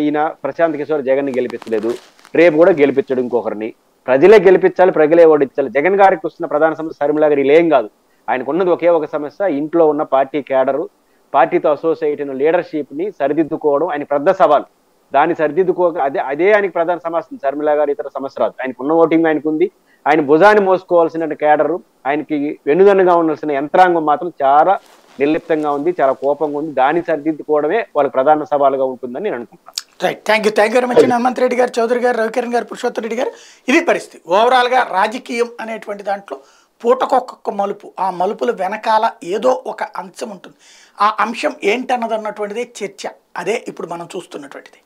ఈయన ప్రశాంత్ కిషోర్ జగన్ ని గెలిపించలేదు, రేపు కూడా గెలిపించడు ఇంకొకరిని. ప్రజలే గెలిపించాలి, ప్రజలే ఓడించాలి. జగన్ గారికి వస్తున్న ప్రధాన సమస్య షర్మిల గారు ఏం కాదు, ఆయనకు ఉన్నది ఒకే ఒక సమస్య, ఇంట్లో ఉన్న పార్టీ క్యాడరు, పార్టీతో అసోసియేట్ అయిన లీడర్షిప్ ని సరిదిద్దుకోవడం ఆయన పెద్ద సవాల్. దాన్ని సరిదిద్దుకోక అదే ఆయనకి ప్రధాన సమస్య. షర్మిల గారు ఇతర సమస్య రాదు. ఆయనకు ఉన్న ఓటింగ్ ఆయనకు ఉంది, ఆయన భుజాన్ని మోసుకోవాల్సిన క్యాడరు, ఆయనకి వెన్నుదన్నుగా ఉండాల్సిన యంత్రాంగం మాత్రం చాలా నిర్లిప్తంగా ఉంది, చాలా కోపంగా ఉంది. దాన్ని సరిదిద్దుకోవడమే వాళ్ళకి ప్రధాన సవాలుగా ఉంటుందని నేను అనుకుంటున్నాను. Right, thank you very much Hanumanth Reddy గారు, చౌదరి గారు, రవికిరణ్ గారు, పురుషోత్తమ్ రెడ్డి గారు. ఇది పరిస్థితి. ఓవరాల్గా రాజకీయం అనేటువంటి దాంట్లో పూటకొక్కొక్క మలుపు, ఆ మలుపుల వెనకాల ఏదో ఒక అంశం ఉంటుంది. ఆ అంశం ఏంటన్నది అన్నటువంటిదే చర్చ. అదే ఇప్పుడు మనం చూస్తున్నటువంటిది.